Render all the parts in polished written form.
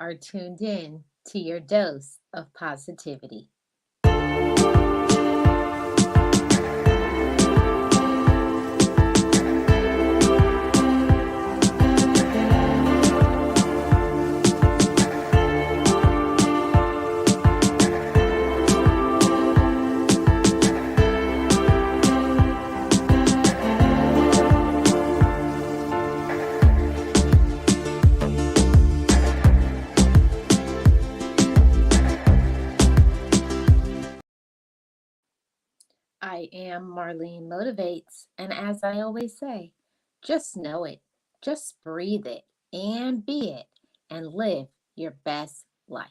are tuned in to your dose of positivity. I am Marlene Motivates, and as I always say, just know it, just breathe it, and be it, and live your best life.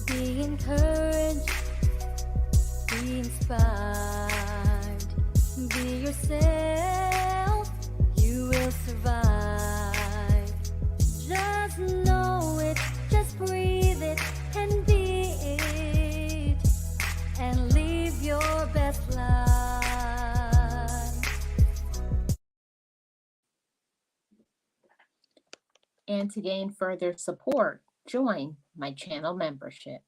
Be encouraged, be inspired, be yourself, you will survive. Just know it, just breathe it, and be it, and live your best life. And to gain further support, join my channel membership.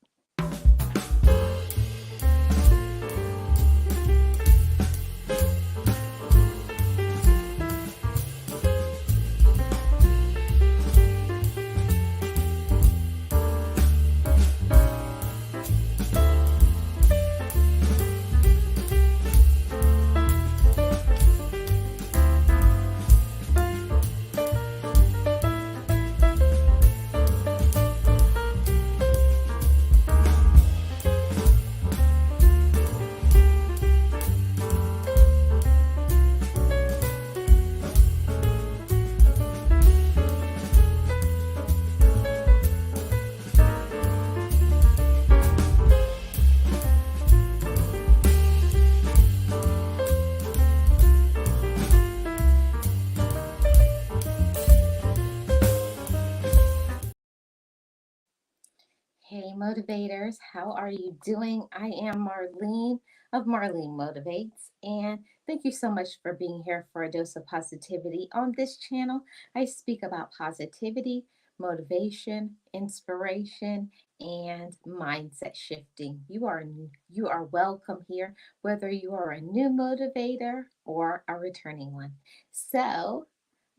Hey motivators, how are you doing? I am Marlene of Marlene Motivates, and thank you so much for being here for a dose of positivity. On this channel, I speak about positivity, motivation, inspiration, and mindset shifting. You are welcome here, whether you are a new motivator or a returning one. So,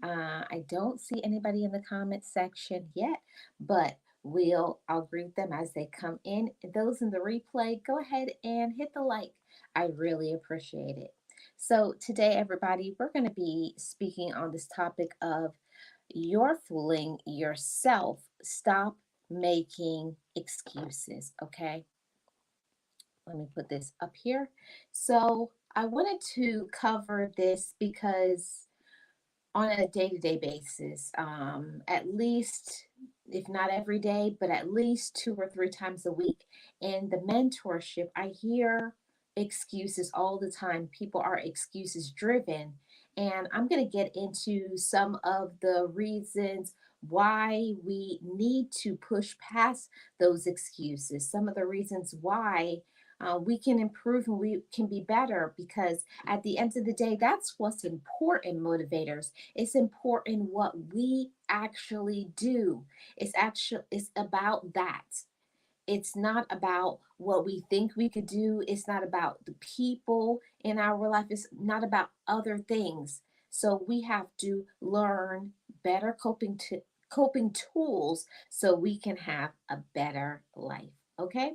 I don't see anybody in the comment section yet, but I'll greet them as they come in. Those in the replay, go ahead and hit the like. I really appreciate it. So today, everybody, we're going to be speaking on this topic of you're fooling yourself. Stop making excuses. Okay. Let me put this up here. So I wanted to cover this because on a day-to-day basis, at least, if not every day, but at least 2 or 3 times a week. In the mentorship, I hear excuses all the time. People are excuses driven. And I'm going to get into some of the reasons why we need to push past those excuses, some of the reasons why we can improve and we can be better, because at the end of the day, that's what's important, motivators. It's important what we actually do. It's about that. It's not about what we think we could do. It's not about the people in our life. It's not about other things. So we have to learn better coping tools so we can have a better life. Okay?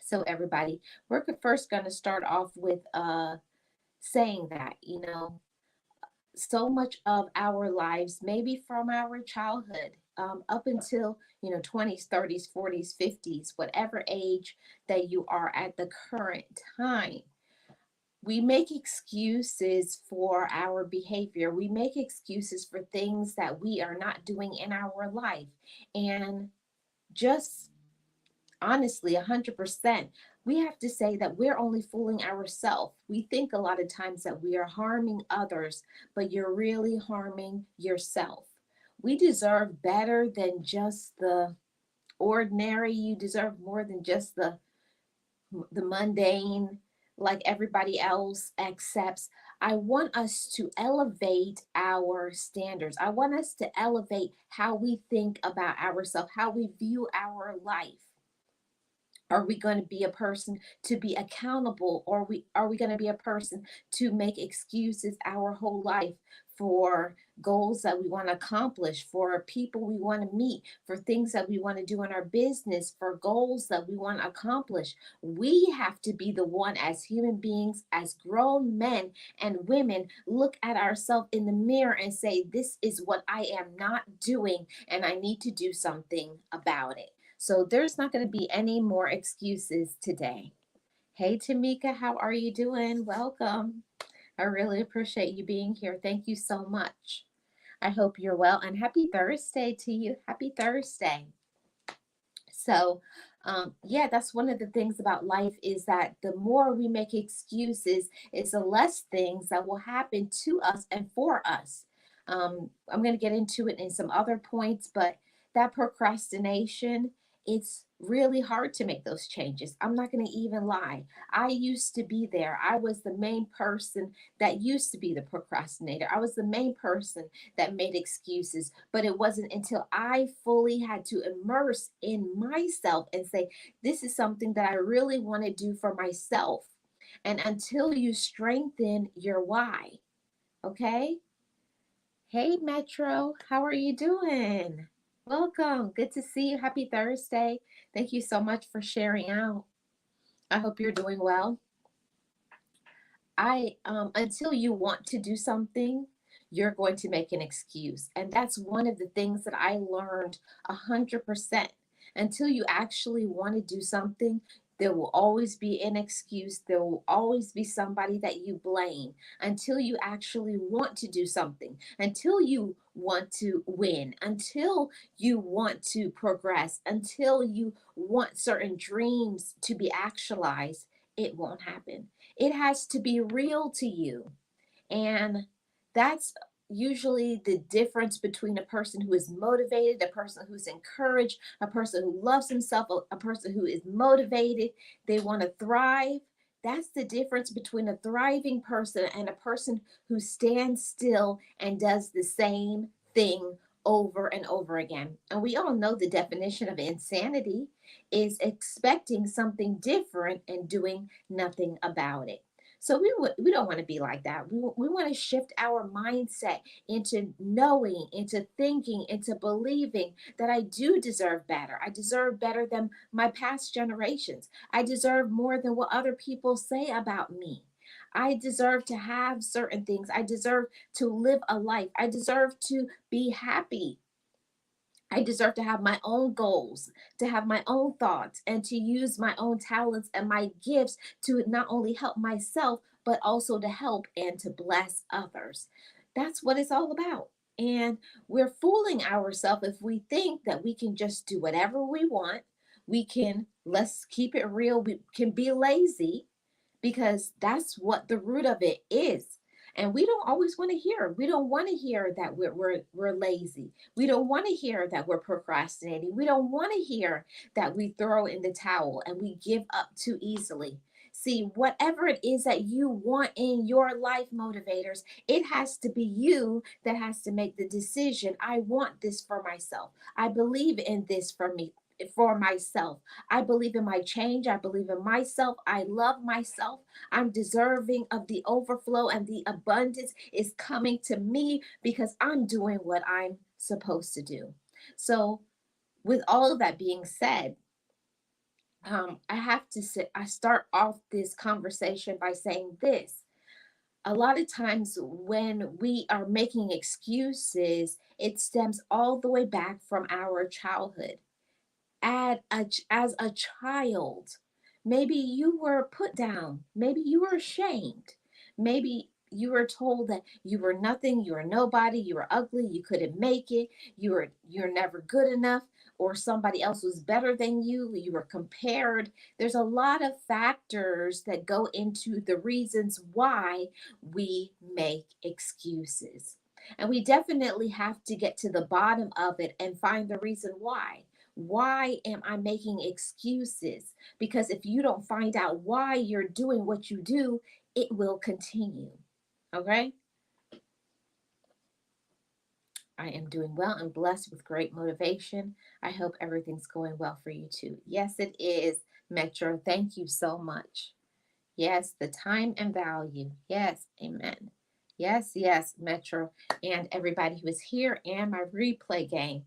So everybody, we're first going to start off with saying that, so much of our lives, maybe from our childhood up until, 20s, 30s, 40s, 50s, whatever age that you are at the current time, we make excuses for our behavior. We make excuses for things that we are not doing in our life. And just honestly, 100%, we have to say that we're only fooling ourselves. We think a lot of times that we are harming others, but you're really harming yourself. We deserve better than just the ordinary. You deserve more than just the mundane. like everybody else accepts. I want us to elevate our standards. I want us to elevate how we think about ourselves, how we view our life. Are we going to be a person to be accountable, or are we going to be a person to make excuses our whole life for goals that we want to accomplish, for people we want to meet, for things that we want to do in our business, for goals that we want to accomplish? We have to be the one, as human beings, as grown men and women, look at ourselves in the mirror and say, this is what I am not doing, and I need to do something about it. So there's not going to be any more excuses today. Hey, Tamika, how are you doing? Welcome. I really appreciate you being here. Thank you so much. I hope you're well, and happy Thursday to you. Happy Thursday. So, yeah, that's one of the things about life, is that the more we make excuses, it's the less things that will happen to us and for us. I'm going to get into it in some other points, but that procrastination, it's really hard to make those changes. I'm not going to even lie. I used to be there. I was the main person that used to be the procrastinator. I was the main person that made excuses. But it wasn't until I fully had to immerse in myself and say, this is something that I really want to do for myself. And until you strengthen your why, okay? Hey, Metro, how are you doing? Welcome. Good to see you. Happy Thursday. Thank you so much for sharing out. I hope you're doing well. I Until you want to do something, you're going to make an excuse. And that's one of the things that I learned 100%. Until you actually want to do something, there will always be an excuse. There will always be somebody that you blame. Until you actually want to do something, until you want to win, until you want to progress, until you want certain dreams to be actualized, it won't happen. It has to be real to you. And that's usually the difference between a person who is motivated, a person who's encouraged, a person who loves himself, a person who is motivated, they want to thrive. That's the difference between a thriving person and a person who stands still and does the same thing over and over again. And we all know the definition of insanity is expecting something different and doing nothing about it. So we don't want to be like that. We want to shift our mindset into knowing, into thinking, into believing that I do deserve better. I deserve better than my past generations. I deserve more than what other people say about me. I deserve to have certain things. I deserve to live a life. I deserve to be happy. I deserve to have my own goals, to have my own thoughts, and to use my own talents and my gifts to not only help myself, but also to help and to bless others. That's what it's all about. And we're fooling ourselves if we think that we can just do whatever we want. We can, let's keep it real, we can be lazy, because that's what the root of it is. And we don't always want to hear. We don't want to hear that we're lazy. We don't want to hear that we're procrastinating. We don't want to hear that we throw in the towel and we give up too easily. See, whatever it is that you want in your life, motivators, it has to be you that has to make the decision. I want this for myself. I believe in this for me, for myself. I believe in my change. I believe in myself. I love myself. I'm deserving of the overflow, and the abundance is coming to me because I'm doing what I'm supposed to do. So, with all of that being said, I have to say, I start off this conversation by saying this. A lot of times when we are making excuses, it stems all the way back from our childhood. As a child, maybe you were put down, maybe you were ashamed, maybe you were told that you were nothing, you were nobody, you were ugly, you couldn't make it, you're never good enough, or somebody else was better than you were compared. There's a lot of factors that go into the reasons why we make excuses, and we definitely have to get to the bottom of it and find the reason why. Why am I making excuses? Because if you don't find out why you're doing what you do, it will continue. Okay? I am doing well and blessed with great motivation. I hope everything's going well for you too. Yes, it is, Metro. Thank you so much. Yes, the time and value. Yes, amen. Yes, yes, Metro, and everybody who is here and my replay gang.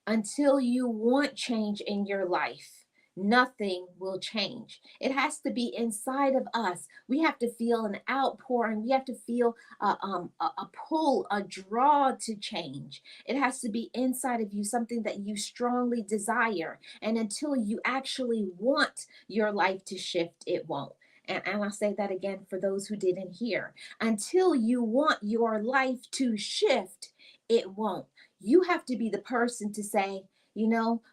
Until you want change in your life, nothing will change. It has to be inside of us. We have to feel an outpouring. We have to feel a pull, a draw to change. It has to be inside of you, something that you strongly desire. And until you actually want your life to shift, it won't. And I'll say that again for those who didn't hear. Until you want your life to shift, it won't. You have to be the person to say,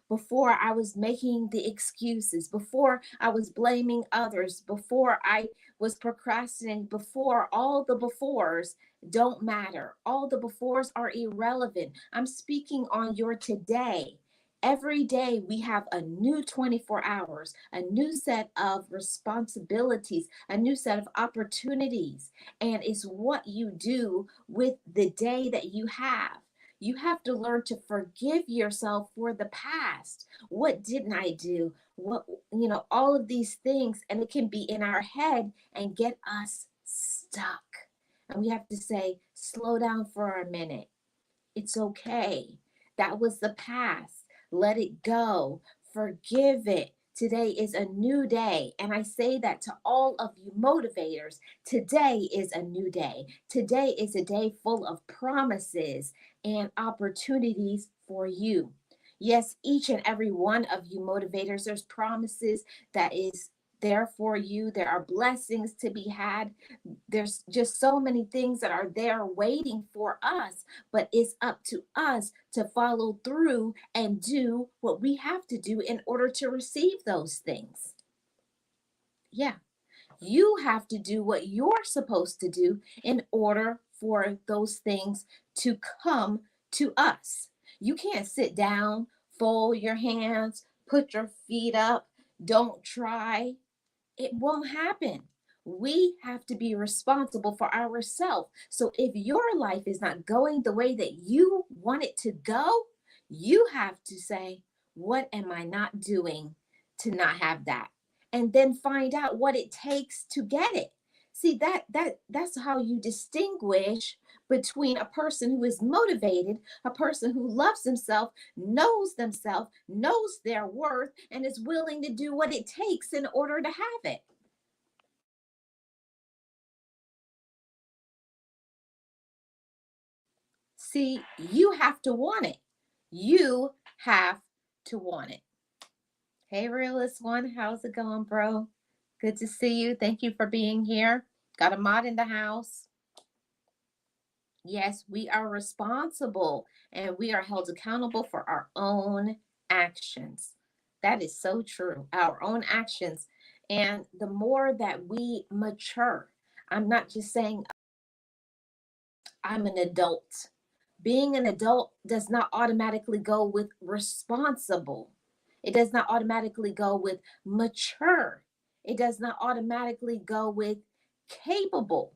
before I was making the excuses, before I was blaming others, before I was procrastinating, before all the befores don't matter. All the befores are irrelevant. I'm speaking on your today. Every day we have a new 24 hours, a new set of responsibilities, a new set of opportunities. And it's what you do with the day that you have. You have to learn to forgive yourself for the past. What didn't I do? All of these things, and it can be in our head and get us stuck. And we have to say, slow down for a minute. It's okay. That was the past. Let it go. Forgive it. Today is a new day. And I say that to all of you motivators. Today is a new day. Today is a day full of promises and opportunities for you. Yes, each and every one of you motivators, there's promises that is there for you. There are blessings to be had. There's just so many things that are there waiting for us, but it's up to us to follow through and do what we have to do in order to receive those things. Yeah, you have to do what you're supposed to do in order for those things to come to us. You can't sit down, fold your hands, put your feet up, don't try. It won't happen. We have to be responsible for ourselves. So if your life is not going the way that you want it to go, you have to say, what am I not doing to not have that? And then find out what it takes to get it. See, that's how you distinguish between a person who is motivated, a person who loves themselves, knows their worth, and is willing to do what it takes in order to have it. See, you have to want it. You have to want it. Hey, Realist One, how's it going, bro? Good to see you. Thank you for being here. Got a mod in the house. Yes, we are responsible and we are held accountable for our own actions. That is so true. Our own actions. And the more that we mature, I'm not just saying I'm an adult. Being an adult does not automatically go with responsible. It does not automatically go with mature. It does not automatically go with capable.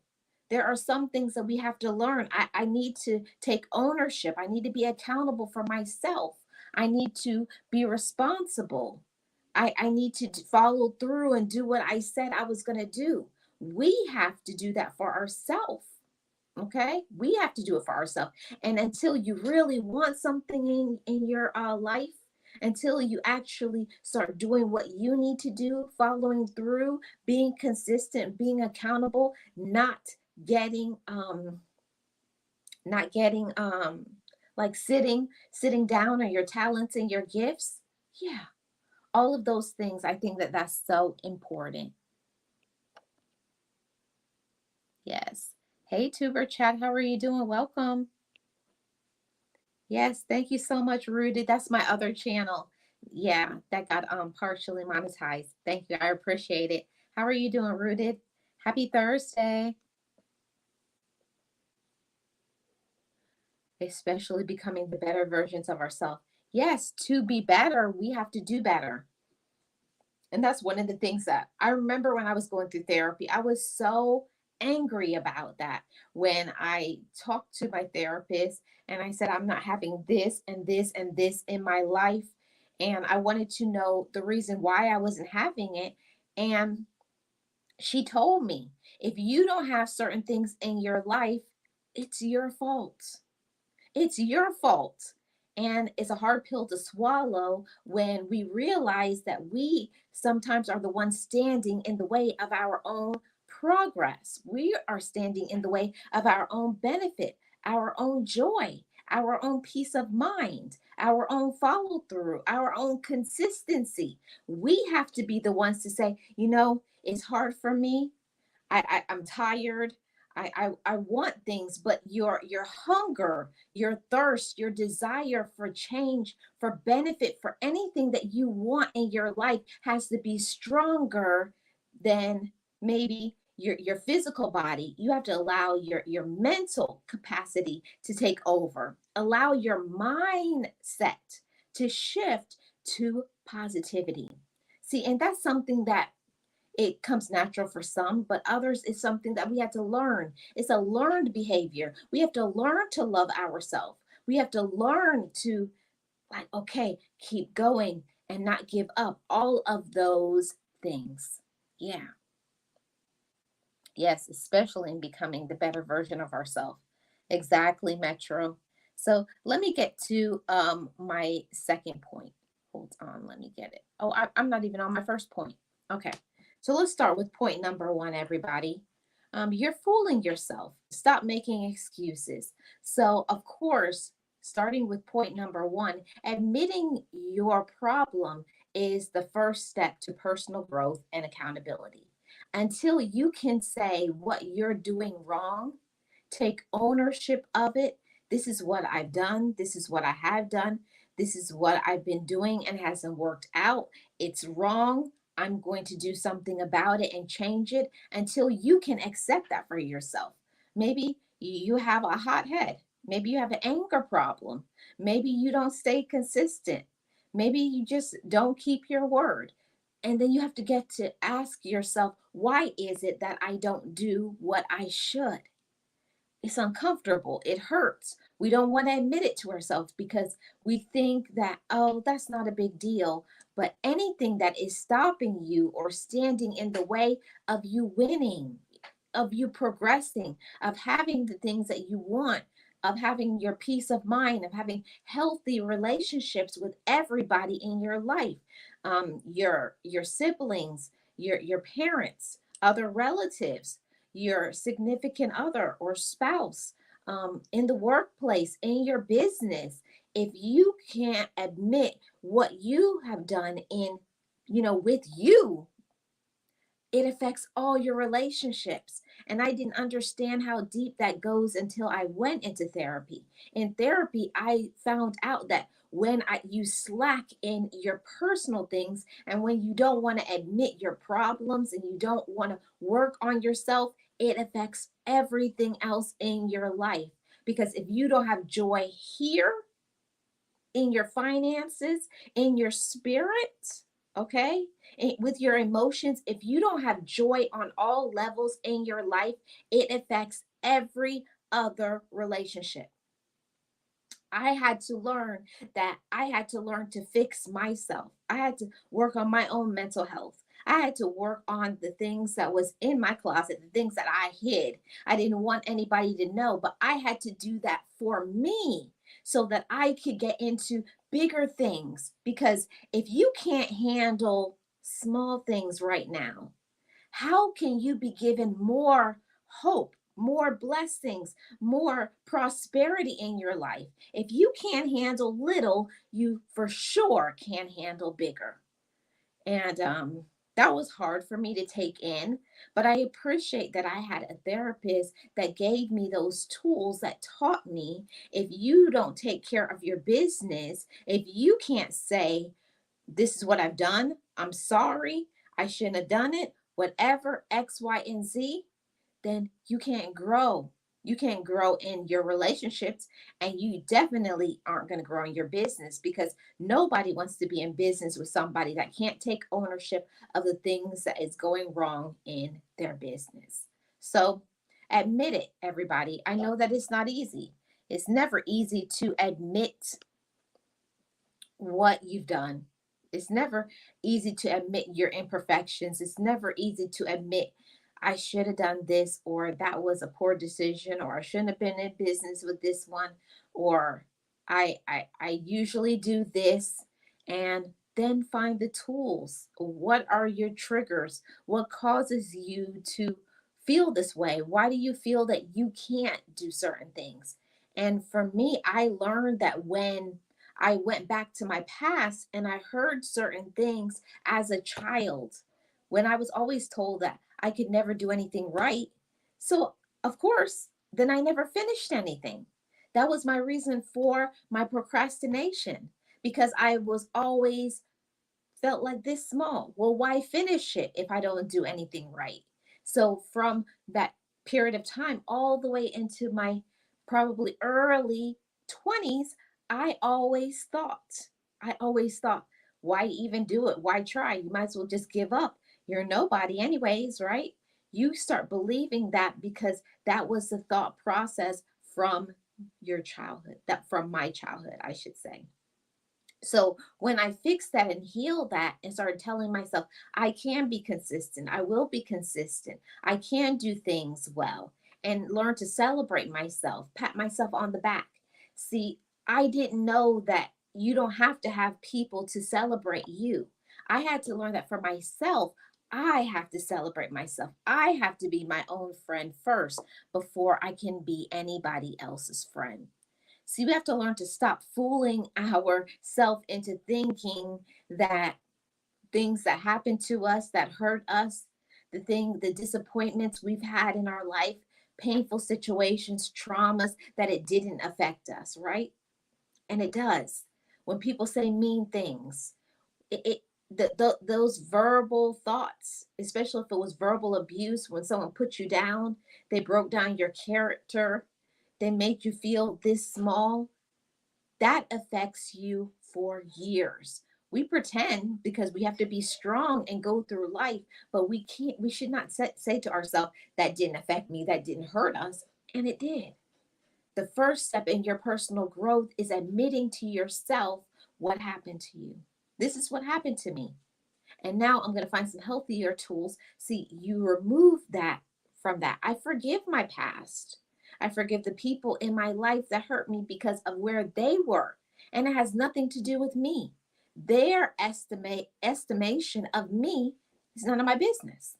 There are some things that we have to learn. I need to take ownership. I need to be accountable for myself. I need to be responsible. I need to follow through and do what I said I was going to do. We have to do that for ourselves. Okay, we have to do it for ourselves. And until you really want something in your life, until you actually start doing what you need to do, following through, being consistent, being accountable, getting not getting like sitting down on your talents and your gifts. Yeah, all of those things, I think that's so important. Yes. Hey, Tuber Chat, how are you doing? Welcome. Yes, thank you so much, Rooted. That's my other channel. Yeah, that got partially monetized. Thank you. I appreciate it. How are you doing, Rooted? Happy Thursday. Especially becoming the better versions of ourselves. Yes, to be better, we have to do better. And that's one of the things that I remember when I was going through therapy. I was so angry about that when I talked to my therapist and I said, I'm not having this and this and this in my life. And I wanted to know the reason why I wasn't having it. And she told me, if you don't have certain things in your life, it's your fault. It's your fault. And it's a hard pill to swallow when we realize that we sometimes are the ones standing in the way of our own progress. We are standing in the way of our own benefit, our own joy, our own peace of mind, our own follow through, our own consistency. We have to be the ones to say, it's hard for me. I'm tired. I want things, but your hunger, your thirst, your desire for change, for benefit, for anything that you want in your life has to be stronger than maybe your physical body. You have to allow your mental capacity to take over. Allow your mindset to shift to positivity. See, and that's something that it comes natural for some, but others is something that we have to learn. It's a learned behavior. We have to learn to love ourselves. We have to learn to, like, okay, keep going and not give up. All of those things. Yeah. Yes, especially in becoming the better version of ourselves. Exactly, Metro. So let me get to my second point. Hold on, let me get it. Oh, I'm not even on my first point. Okay, so let's start with point number one, everybody. You're fooling yourself. Stop making excuses. So, of course, starting with point number one, admitting your problem is the first step to personal growth and accountability. Until you can say what you're doing wrong, take ownership of it. This is what I've done. This is what I have done. This is what I've been doing and hasn't worked out. It's wrong. I'm going to do something about it and change it until you can accept that for yourself. Maybe you have a hot head. Maybe you have an anger problem. Maybe you don't stay consistent. Maybe you just don't keep your word. And then you have to get to ask yourself, why is it that I don't do what I should? It's uncomfortable. It hurts. We don't want to admit it to ourselves because we think that, oh, that's not a big deal. But anything that is stopping you or standing in the way of you winning, of you progressing, of having the things that you want, of having your peace of mind, of having healthy relationships with everybody in your life, your siblings, your parents, other relatives, your significant other or spouse, in the workplace, in your business. If you can't admit what you have done with you, it affects all your relationships. And I didn't understand how deep that goes until I went into therapy. In therapy, I found out that when you slack in your personal things and when you don't want to admit your problems and you don't want to work on yourself, it affects everything else in your life. Because if you don't have joy here, in your finances, in your spirit, okay? With your emotions, if you don't have joy on all levels in your life, it affects every other relationship. I had to learn that I had to learn to fix myself. I had to work on my own mental health. I had to work on the things that was in my closet, the things that I hid. I didn't want anybody to know, but I had to do that for me so that I could get into bigger things. Because if you can't handle small things right now, how can you be given more hope, more blessings, more prosperity in your life? If you can't handle little, you for sure can handle bigger. And that was hard for me to take in, but I appreciate that I had a therapist that gave me those tools that taught me, if you don't take care of your business, if you can't say, this is what I've done, I'm sorry, I shouldn't have done it, whatever, X, Y, and Z, then you can't grow. You can't grow in your relationships, and you definitely aren't going to grow in your business, because nobody wants to be in business with somebody that can't take ownership of the things that is going wrong in their business. So admit it, everybody. I know that it's not easy. It's never easy to admit what you've done. It's never easy to admit your imperfections. It's never easy to admit, I should have done this, or that was a poor decision, or I shouldn't have been in business with this one, or I usually do this. And then find the tools. What are your triggers? What causes you to feel this way? Why do you feel that you can't do certain things? And for me, I learned that when I went back to my past and I heard certain things as a child, when I was always told that I could never do anything right. So, of course, then I never finished anything. That was my reason for my procrastination, because I was always felt like this small. Well, why finish it if I don't do anything right? So from that period of time all the way into my probably early 20s, I always thought, why even do it? Why try? You might as well just give up. You're nobody, anyways, right? You start believing that because that was the thought process from your childhood, that from my childhood, I should say. So when I fixed that and healed that and started telling myself, I can be consistent, I will be consistent, I can do things well, and learn to celebrate myself, pat myself on the back. See, I didn't know that you don't have to have people to celebrate you. I had to learn that for myself. I have to celebrate myself. I have to be my own friend first before I can be anybody else's friend. See, we have to learn to stop fooling ourselves into thinking that things that happen to us, that hurt us, the disappointments we've had in our life, painful situations, traumas, that it didn't affect us, right? And it does. When people say mean things, it those verbal thoughts, especially if it was verbal abuse, when someone put you down, they broke down your character, they made you feel this small, that affects you for years. We pretend because we have to be strong and go through life, but we should not say to ourselves, that didn't affect me, that didn't hurt us. And it did. The first step in your personal growth is admitting to yourself what happened to you. This is what happened to me. And now I'm going to find some healthier tools. See, you remove that from that. I forgive my past. I forgive the people in my life that hurt me because of where they were. And it has nothing to do with me. Their estimation of me is none of my business.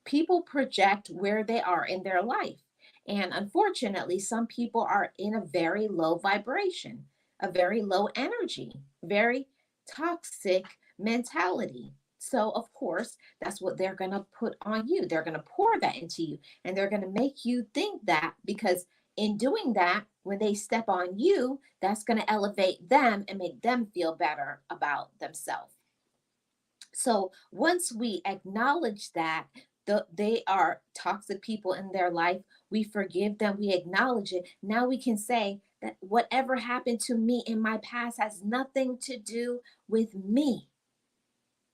People project where they are in their life. And unfortunately, some people are in a very low vibration, a very low energy, very toxic mentality. So, of course, that's what they're going to put on you. They're going to pour that into you, and they're going to make you think that, because in doing that, when they step on you, that's going to elevate them and make them feel better about themselves. So once we acknowledge that they are toxic people in their life, we forgive them, we acknowledge it. Now we can say that whatever happened to me in my past has nothing to do with me.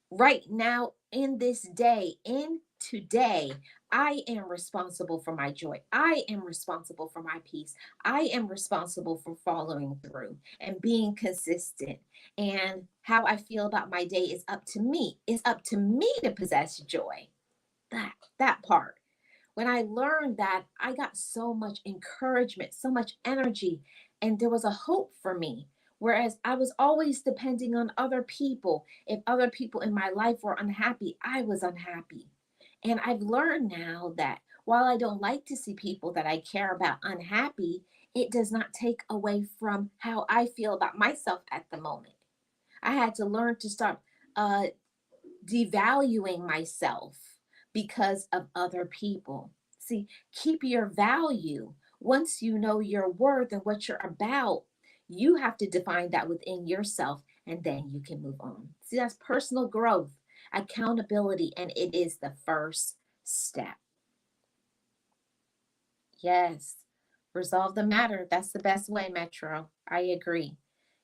Right now, in this day, in today, I am responsible for my joy. I am responsible for my peace. I am responsible for following through and being consistent. And how I feel about my day is up to me. It's up to me to possess joy. That part. When I learned that, I got so much encouragement, so much energy, and there was a hope for me. Whereas I was always depending on other people. If other people in my life were unhappy, I was unhappy. And I've learned now that while I don't like to see people that I care about unhappy, it does not take away from how I feel about myself at the moment. I had to learn to start uh, devaluing myself because of other people. See, keep your value. Once you know your worth and what you're about, you have to define that within yourself, and then you can move on. See, that's personal growth, accountability, and it is the first step. Yes. Resolve the matter. That's the best way, Metro. I agree.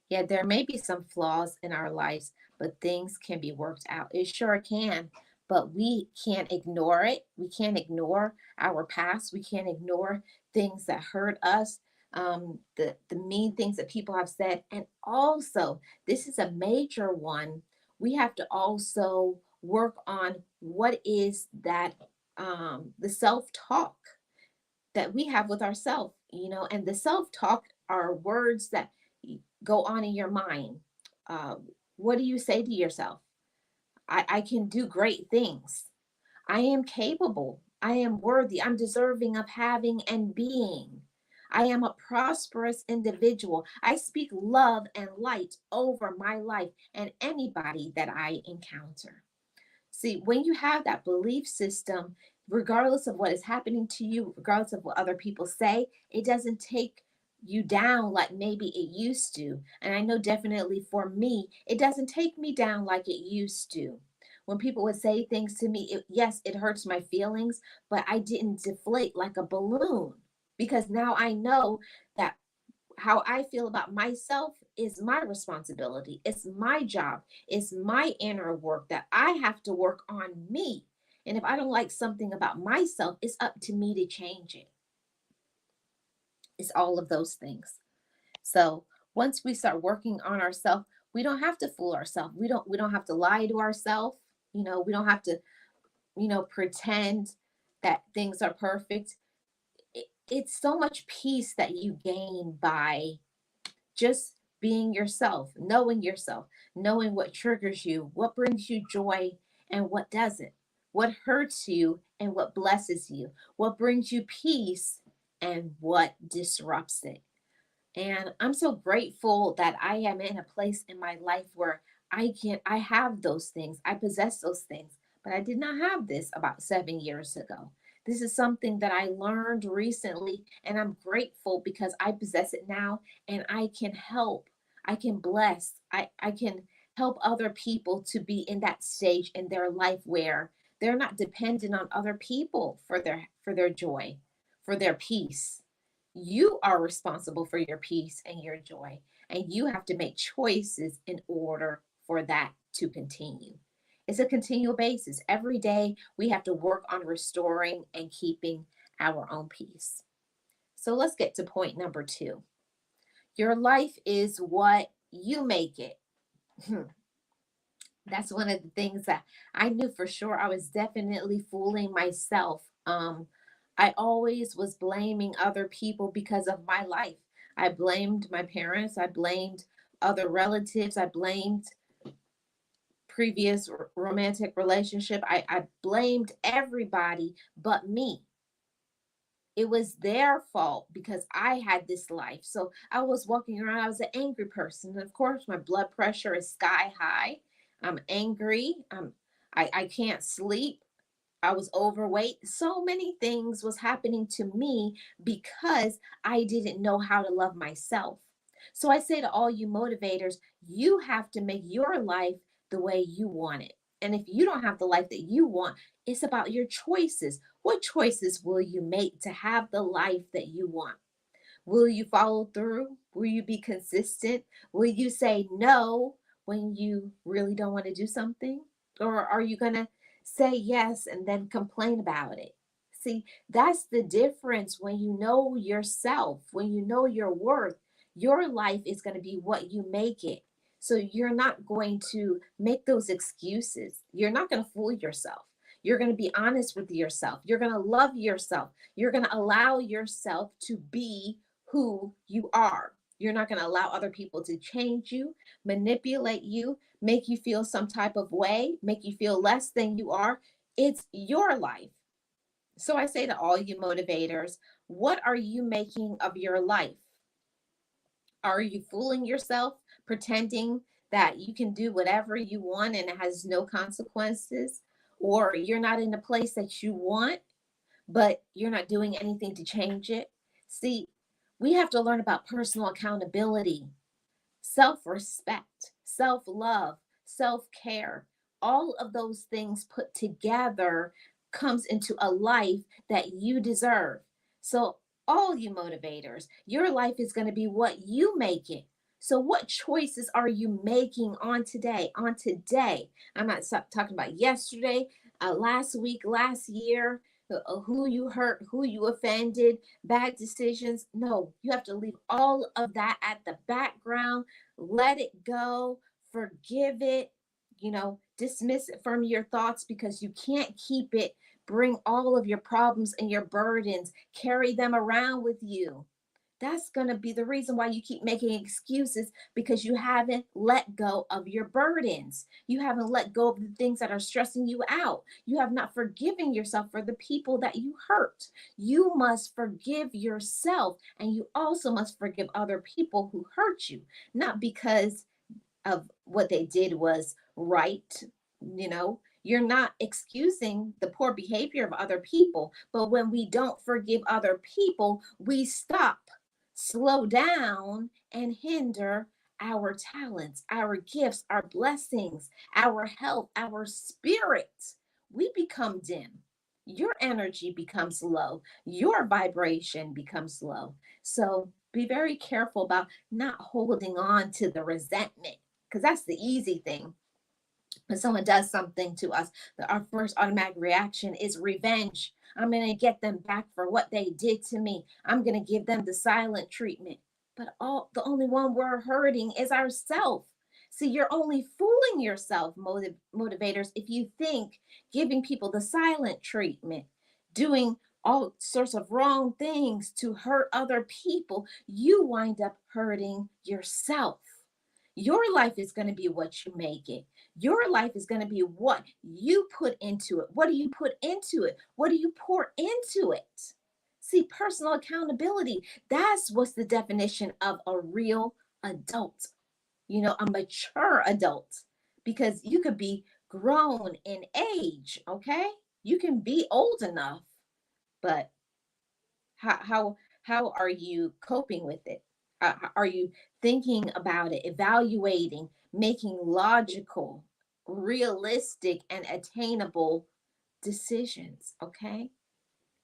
Yeah, there may be some flaws in our lives, but things can be worked out. It sure can. But we can't ignore it. We can't ignore our past. We can't ignore things that hurt us, the mean things that people have said. And also, this is a major one. We have to also work on what is that the self talk that we have with ourselves, and the self talk are words that go on in your mind. Uh, what do you say to yourself? I can do great things. I am capable. I am worthy. I'm deserving of having and being. I am a prosperous individual. I speak love and light over my life and anybody that I encounter. See, when you have that belief system, regardless of what is happening to you, regardless of what other people say, it doesn't take you down like maybe it used to. And I know definitely for me, it doesn't take me down like it used to. When people would say things to me, yes, it hurts my feelings, but I didn't deflate like a balloon because now I know that how I feel about myself is my responsibility. It's my job. It's my inner work that I have to work on me. And if I don't like something about myself, it's up to me to change it. It's all of those things. So once we start working on ourselves, we don't have to fool ourselves. We don't have to lie to ourselves. We don't have to, pretend that things are perfect. It's so much peace that you gain by just being yourself, knowing what triggers you, what brings you joy and what doesn't, what hurts you and what blesses you, what brings you peace and what disrupts it. And I'm so grateful that I am in a place in my life where I have those things. I possess those things, but I did not have this about 7 years ago. This is something that I learned recently, and I'm grateful because I possess it now and I can help. I can bless. I can help other people to be in that stage in their life where they're not dependent on other people for their joy, for their peace. You are responsible for your peace and your joy, and you have to make choices in order for that to continue. It's a continual basis. Every day we have to work on restoring and keeping our own peace. So let's get to point number 2. Your life is what you make it. That's one of the things that I knew for sure. I was definitely fooling myself. I always was blaming other people because of my life. I blamed my parents. I blamed other relatives. I blamed previous romantic relationship. I blamed everybody but me. It was their fault because I had this life. So I was walking around, I was an angry person. And of course, my blood pressure is sky high. I'm angry. I can't sleep. I was overweight. So many things was happening to me because I didn't know how to love myself. So I say to all you motivators, you have to make your life the way you want it. And if you don't have the life that you want, it's about your choices. What choices will you make to have the life that you want? Will you follow through? Will you be consistent? Will you say no when you really don't want to do something? Or are you going to say yes and then complain about it? See, that's the difference when you know yourself, when you know your worth. Your life is going to be what you make it. So you're not going to make those excuses. You're not going to fool yourself. You're going to be honest with yourself. You're going to love yourself. You're going to allow yourself to be who you are. You're not going to allow other people to change you, manipulate you, make you feel some type of way, make you feel less than you are. It's your life. So I say to all you motivators, what are you making of your life? Are you fooling yourself, pretending that you can do whatever you want and it has no consequences? Or you're not in the place that you want, but you're not doing anything to change it? See, we have to learn about personal accountability, self respect, self love, self care. All of those things put together comes into a life that you deserve. So All you motivators, your life is going to be what you make it. So what choices are you making on today? On today. I'm not talking about yesterday, last week, last year, who you hurt, who you offended, bad decisions. No, you have to leave all of that at the background. Let it go. Forgive it. Dismiss it from your thoughts because you can't keep it. Bring all of your problems and your burdens, carry them around with you. That's going to be the reason why you keep making excuses, because you haven't let go of your burdens. You haven't let go of the things that are stressing you out. You have not forgiven yourself for the people that you hurt. You must forgive yourself, and you also must forgive other people who hurt you, not because of what they did was right. You're not excusing the poor behavior of other people, but when we don't forgive other people, we stop, slow down, and hinder our talents, our gifts, our blessings, our health, our spirit. We become dim. Your energy becomes low. Your vibration becomes low. So be very careful about not holding on to the resentment, because that's the easy thing. When someone does something to us, our first automatic reaction is revenge. I'm going to get them back for what they did to me. I'm going to give them the silent treatment. But the only one we're hurting is ourselves. See, you're only fooling yourself, motivators, if you think giving people the silent treatment, doing all sorts of wrong things to hurt other people, you wind up hurting yourself. Your life is going to be what you make it. Your life is going to be what you put into it. What do you put into it? What do you pour into it? See, personal accountability, that's what's the definition of a real adult, a mature adult, because you could be grown in age, okay? You can be old enough, but how are you coping with it? Are you thinking about it, evaluating, making logical, realistic, and attainable decisions? Okay.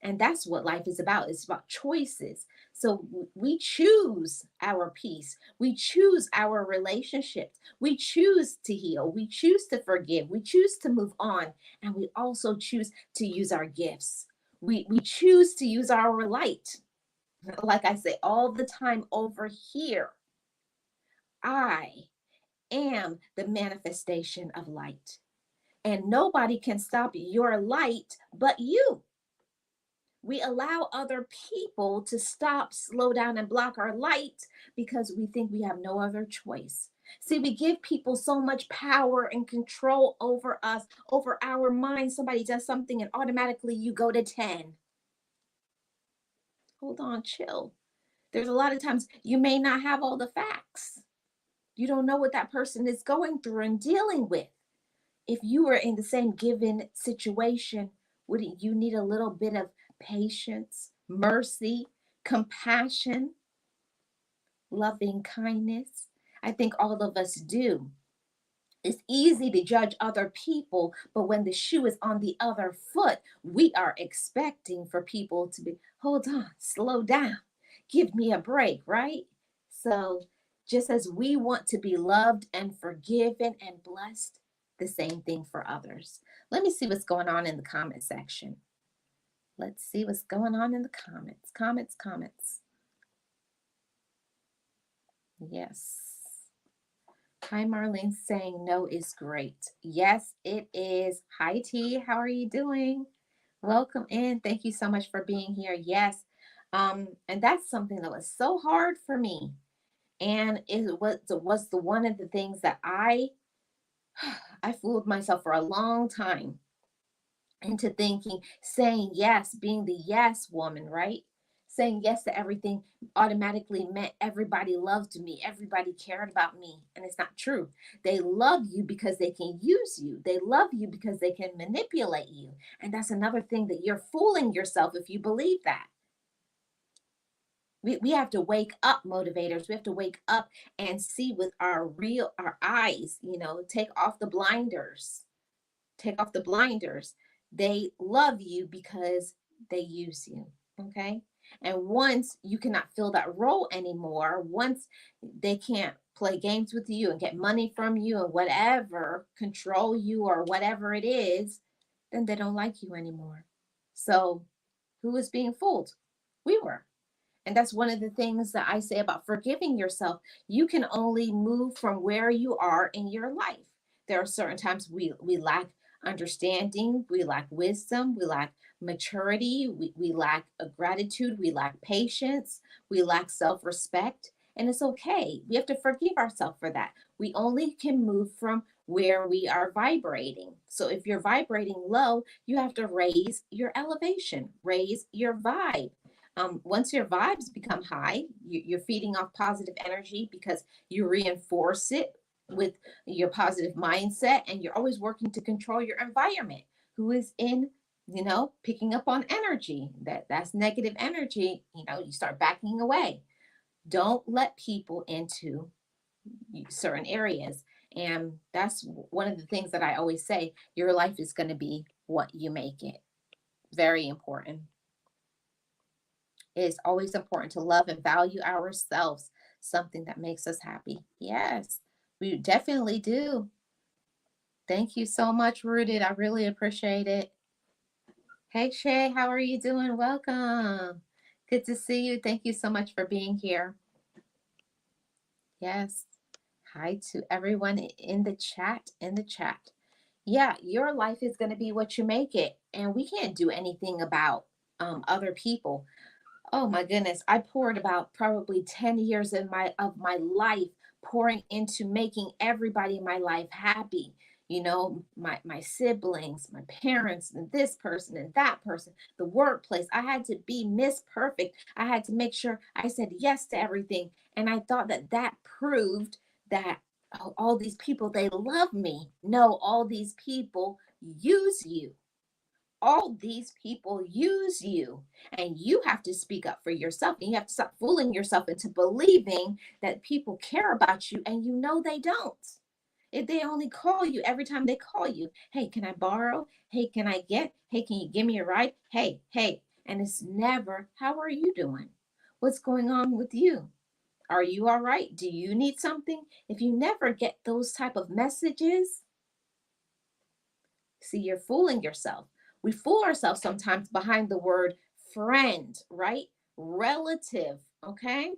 And that's what life is about. It's about choices. So we choose our peace. We choose our relationships. We choose to heal. We choose to forgive. We choose to move on. And we also choose to use our gifts. We choose to use our light. Like I say all the time over here, I am the manifestation of light. And nobody can stop your light but you. We allow other people to stop, slow down, and block our light because we think we have no other choice. See, we give people so much power and control over us, over our minds. Somebody does something and automatically you go to 10. Hold on, chill. There's a lot of times you may not have all the facts. You don't know what that person is going through and dealing with. If you were in the same given situation, wouldn't you need a little bit of patience, mercy, compassion, loving kindness? I think all of us do. It's easy to judge other people, but when the shoe is on the other foot, we are expecting for people to be, hold on, slow down, give me a break, right? So, just as we want to be loved and forgiven and blessed, the same thing for others. Let me see what's going on in the comment section. Let's see what's going on in the comments. Comments. Yes. Hi, Marlene saying no is great. Yes, it is. Hi, T. How are you doing? Welcome in. Thank you so much for being here. Yes. And that's something that was so hard for me. And it was the one of the things that I fooled myself for a long time into thinking saying yes, being the yes woman, right? Saying yes to everything automatically meant everybody loved me, everybody cared about me. And it's not true. They love you because they can use you, they love you because they can manipulate you. And that's another thing that you're fooling yourself if you believe that. We have to wake up, motivators. We have to wake up and see with our eyes, take off the blinders. Take off the blinders. They love you because they use you. Okay. And once you cannot fill that role anymore, once they can't play games with you and get money from you and whatever, control you or whatever it is, then they don't like you anymore. So who is being fooled? We were. And that's one of the things that I say about forgiving yourself. You can only move from where you are in your life. There are certain times we lack understanding, we lack wisdom, we lack maturity, we lack a gratitude, we lack patience, we lack self respect. And it's okay. We have to forgive ourselves for that. We only can move from where we are vibrating. So if you're vibrating low, you have to raise your elevation, raise your vibe. Once your vibes become high, you're feeding off positive energy because you reinforce it with your positive mindset, and you're always working to control your environment. Who is in, picking up on energy that's negative energy, you start backing away. Don't let people into certain areas. And that's one of the things that I always say, your life is going to be what you make it. Very important. It is always important to love and value ourselves, something that makes us happy. Yes, we definitely do. Thank you so much, Rooted. I really appreciate it. Hey, Shay, how are you doing? Welcome. Good to see you. Thank you so much for being here. Yes. Hi to everyone in the chat. Yeah, your life is going to be what you make it. And we can't do anything about other people. Oh my goodness, I poured about probably 10 years of my life pouring into making everybody in my life happy. My siblings, my parents, and this person and that person, the workplace. I had to be Miss Perfect. I had to make sure I said yes to everything. And I thought that proved that, oh, all these people, they love me. No, all these people use you. All these people use you, and you have to speak up for yourself, and you have to stop fooling yourself into believing that people care about you, and they don't. If they only call you every time they call you, hey, can I borrow? Hey, can I get? Hey, can you give me a ride? Hey. And it's never, how are you doing? What's going on with you? Are you all right? Do you need something? If you never get those type of messages, see, you're fooling yourself. We fool ourselves sometimes behind the word friend, right? Relative, okay?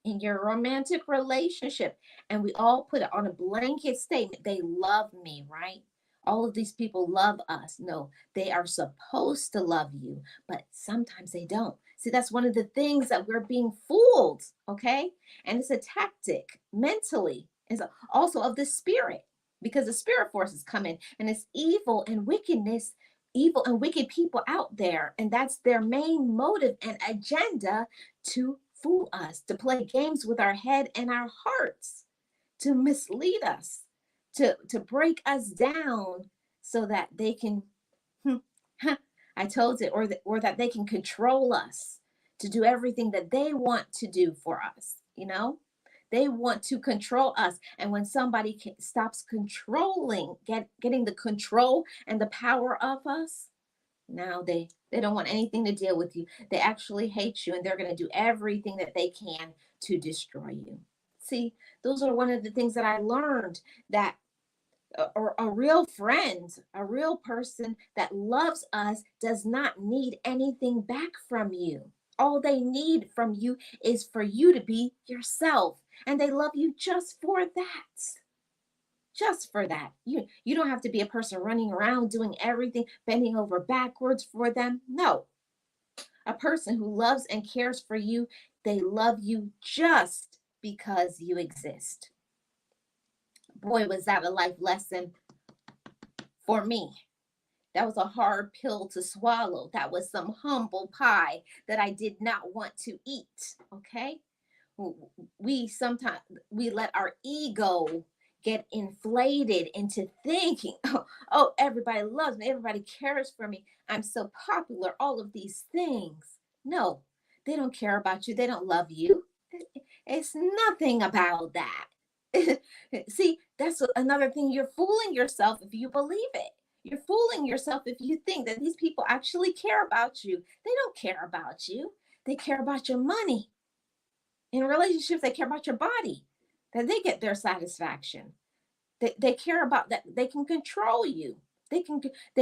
In your romantic relationship, and we all put it on a blanket statement. They love me, right? All of these people love us. No, they are supposed to love you, but sometimes they don't. See, that's one of the things that we're being fooled, okay? And it's a tactic mentally, is also of the spirit, because the spirit forces come in, and it's evil and wickedness, evil and wicked people out there, and that's their main motive and agenda, to fool us, to play games with our head and our hearts, to mislead us, to break us down so that they can, I told it, or that they can control us, to do everything that they want to do for us. They want to control us. And when somebody stops controlling, getting the control and the power of us, now they don't want anything to deal with you. They actually hate you, and they're going to do everything that they can to destroy you. See, those are one of the things that I learned, that a real friend, a real person that loves us, does not need anything back from you. All they need from you is for you to be yourself, and they love you just for that. Just for that. You don't have to be a person running around doing everything, bending over backwards for them. No. A person who loves and cares for you, they love you just because you exist. Boy, was that a life lesson for me. That was a hard pill to swallow. That was some humble pie that I did not want to eat. Okay? We let our ego get inflated into thinking, oh, everybody loves me, everybody cares for me, I'm so popular, all of these things. No, they don't care about you, they don't love you. It's nothing about that. See, that's another thing. You're fooling yourself if you believe it. You're fooling yourself if you think that these people actually care about you. They don't care about you. They care about your money. In relationships, they care about your body, that they get their satisfaction. They care about that they can control you. They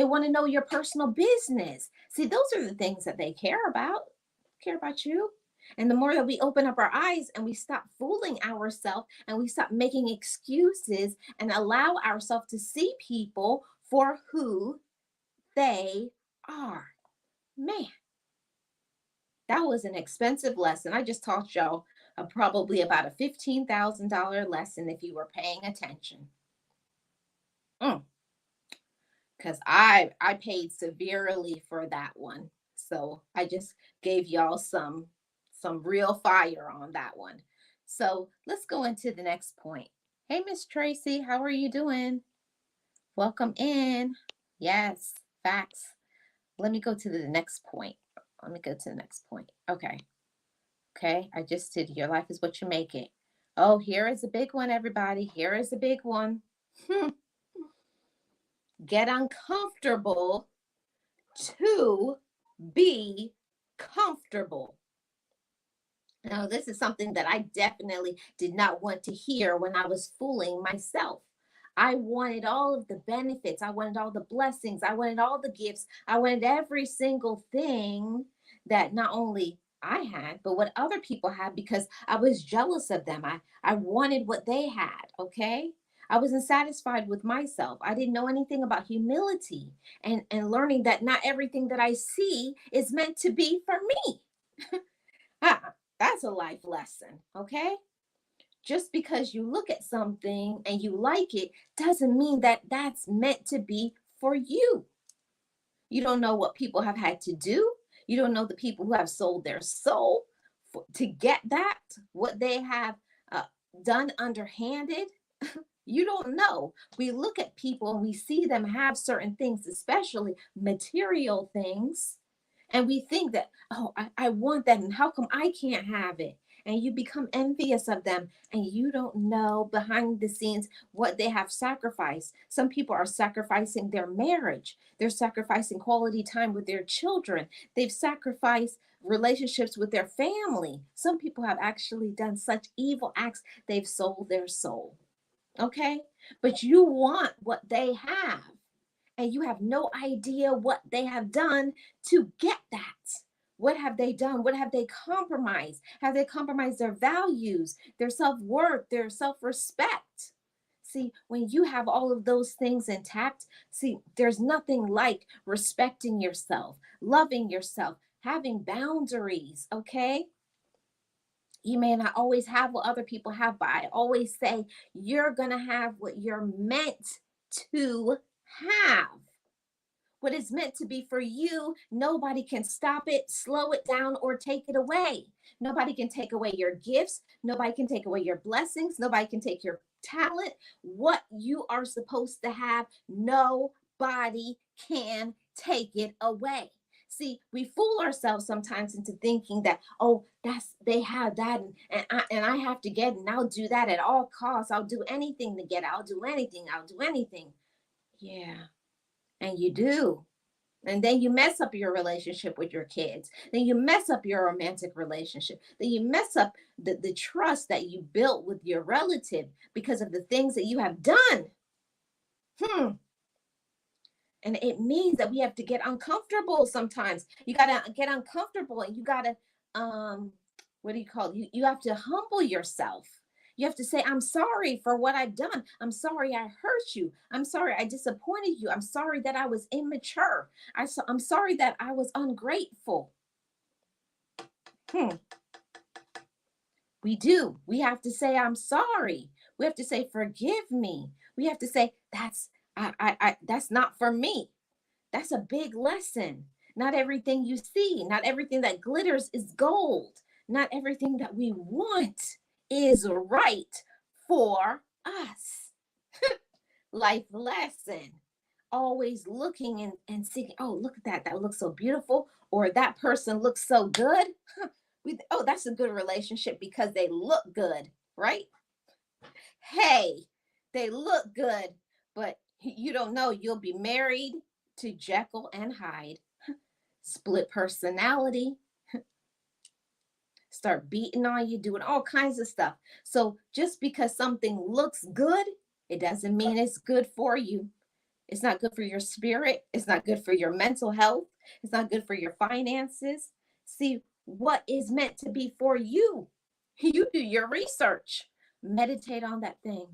want to know your personal business. See, those are the things that they care about you. And the more that we open up our eyes and we stop fooling ourselves and we stop making excuses and allow ourselves to see people for who they are. Man, that was an expensive lesson. I just taught y'all probably about a $15,000 lesson if you were paying attention. Mm. Because I paid severely for that one. So I just gave y'all some real fire on that one. So let's go into the next point. Hey, Miss Tracy, how are you doing? Welcome in. Yes, facts. Let me go to the next point. Let me go to the next point. Okay. Okay. I just did your life is what you make it. Oh, here is a big one, everybody. Here is a big one. Get uncomfortable to be comfortable. Now, this is something that I definitely did not want to hear when I was fooling myself. I wanted all of the benefits. I wanted all the blessings. I wanted all the gifts. I wanted every single thing that not only I had, but what other people had because I was jealous of them. I wanted what they had. Okay. I wasn't satisfied with myself. I didn't know anything about humility and learning that not everything that I see is meant to be for me. That's a life lesson. Okay. Just because you look at something and you like it doesn't mean that that's meant to be for you. You don't know what people have had to do. You don't know the people who have sold their soul to get that, what they have uh, done underhanded. You don't know. We look at people and we see them have certain things, especially material things, and we think that, oh, I want that. And how come I can't have it? And you become envious of them and you don't know behind the scenes what they have sacrificed. Some people are sacrificing their marriage, they're sacrificing quality time with their children, they've sacrificed relationships with their family. Some people have actually done such evil acts, they've sold their soul. Okay. But you want what they have and you have no idea what they have done to get that. What have they done? What have they compromised? Have they compromised their values, their self-worth, their self-respect? See, when you have all of those things intact, see, there's nothing like respecting yourself, loving yourself, having boundaries, okay? You may not always have what other people have, but I always say you're going to have what you're meant to have. What is meant to be for you, nobody can stop it, slow it down, or take it away. Nobody can take away your gifts. Nobody can take away your blessings. Nobody can take your talent. What you are supposed to have, nobody can take it away. See, we fool ourselves sometimes into thinking that, oh, they have that, and I have to get it, and I'll do that at all costs. I'll do anything to get it. I'll do anything. I'll do anything. Yeah, and you do. And then you mess up your relationship with your kids. Then you mess up your romantic relationship. Then you mess up the trust that you built with your relative because of the things that you have done. And it means that we have to get uncomfortable sometimes. You got to get uncomfortable and you got to, what do you call it? You have to humble yourself. You have to say, I'm sorry for what I've done. I'm sorry I hurt you. I'm sorry I disappointed you. I'm sorry that I was immature. I'm sorry that I was ungrateful. We do. We have to say, I'm sorry. We have to say, forgive me. We have to say, that's not for me. That's a big lesson. Not everything you see, not everything that glitters is gold. Not everything that we want is right for us. Life lesson. Always looking and seeing, oh, look at that. That looks so beautiful. Or that person looks so good. Oh, that's a good relationship because they look good, right? Hey, they look good, but You don't know you'll be married to Jekyll and Hyde, split personality, start beating on you, doing all kinds of stuff. So just because something looks good, it doesn't mean it's good for you. It's not good for your spirit. It's not good for your mental health. It's not good for your finances. See, what is meant to be for you? You do your research, meditate on that thing,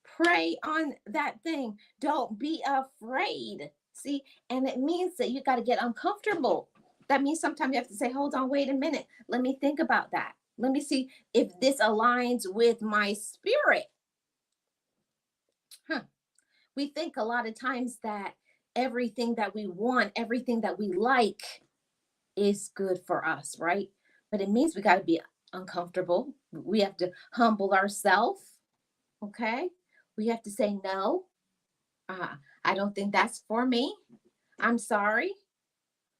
pray on that thing. Don't be afraid. See, and it means that you got to get uncomfortable. That means sometimes you have to say, hold on, wait a minute. Let me think about that. Let me see if this aligns with my spirit. Huh. We think a lot of times that everything that we want, everything that we like is good for us, right? But it means we got to be uncomfortable. We have to humble ourselves, okay? We have to say, no, I don't think that's for me. I'm sorry.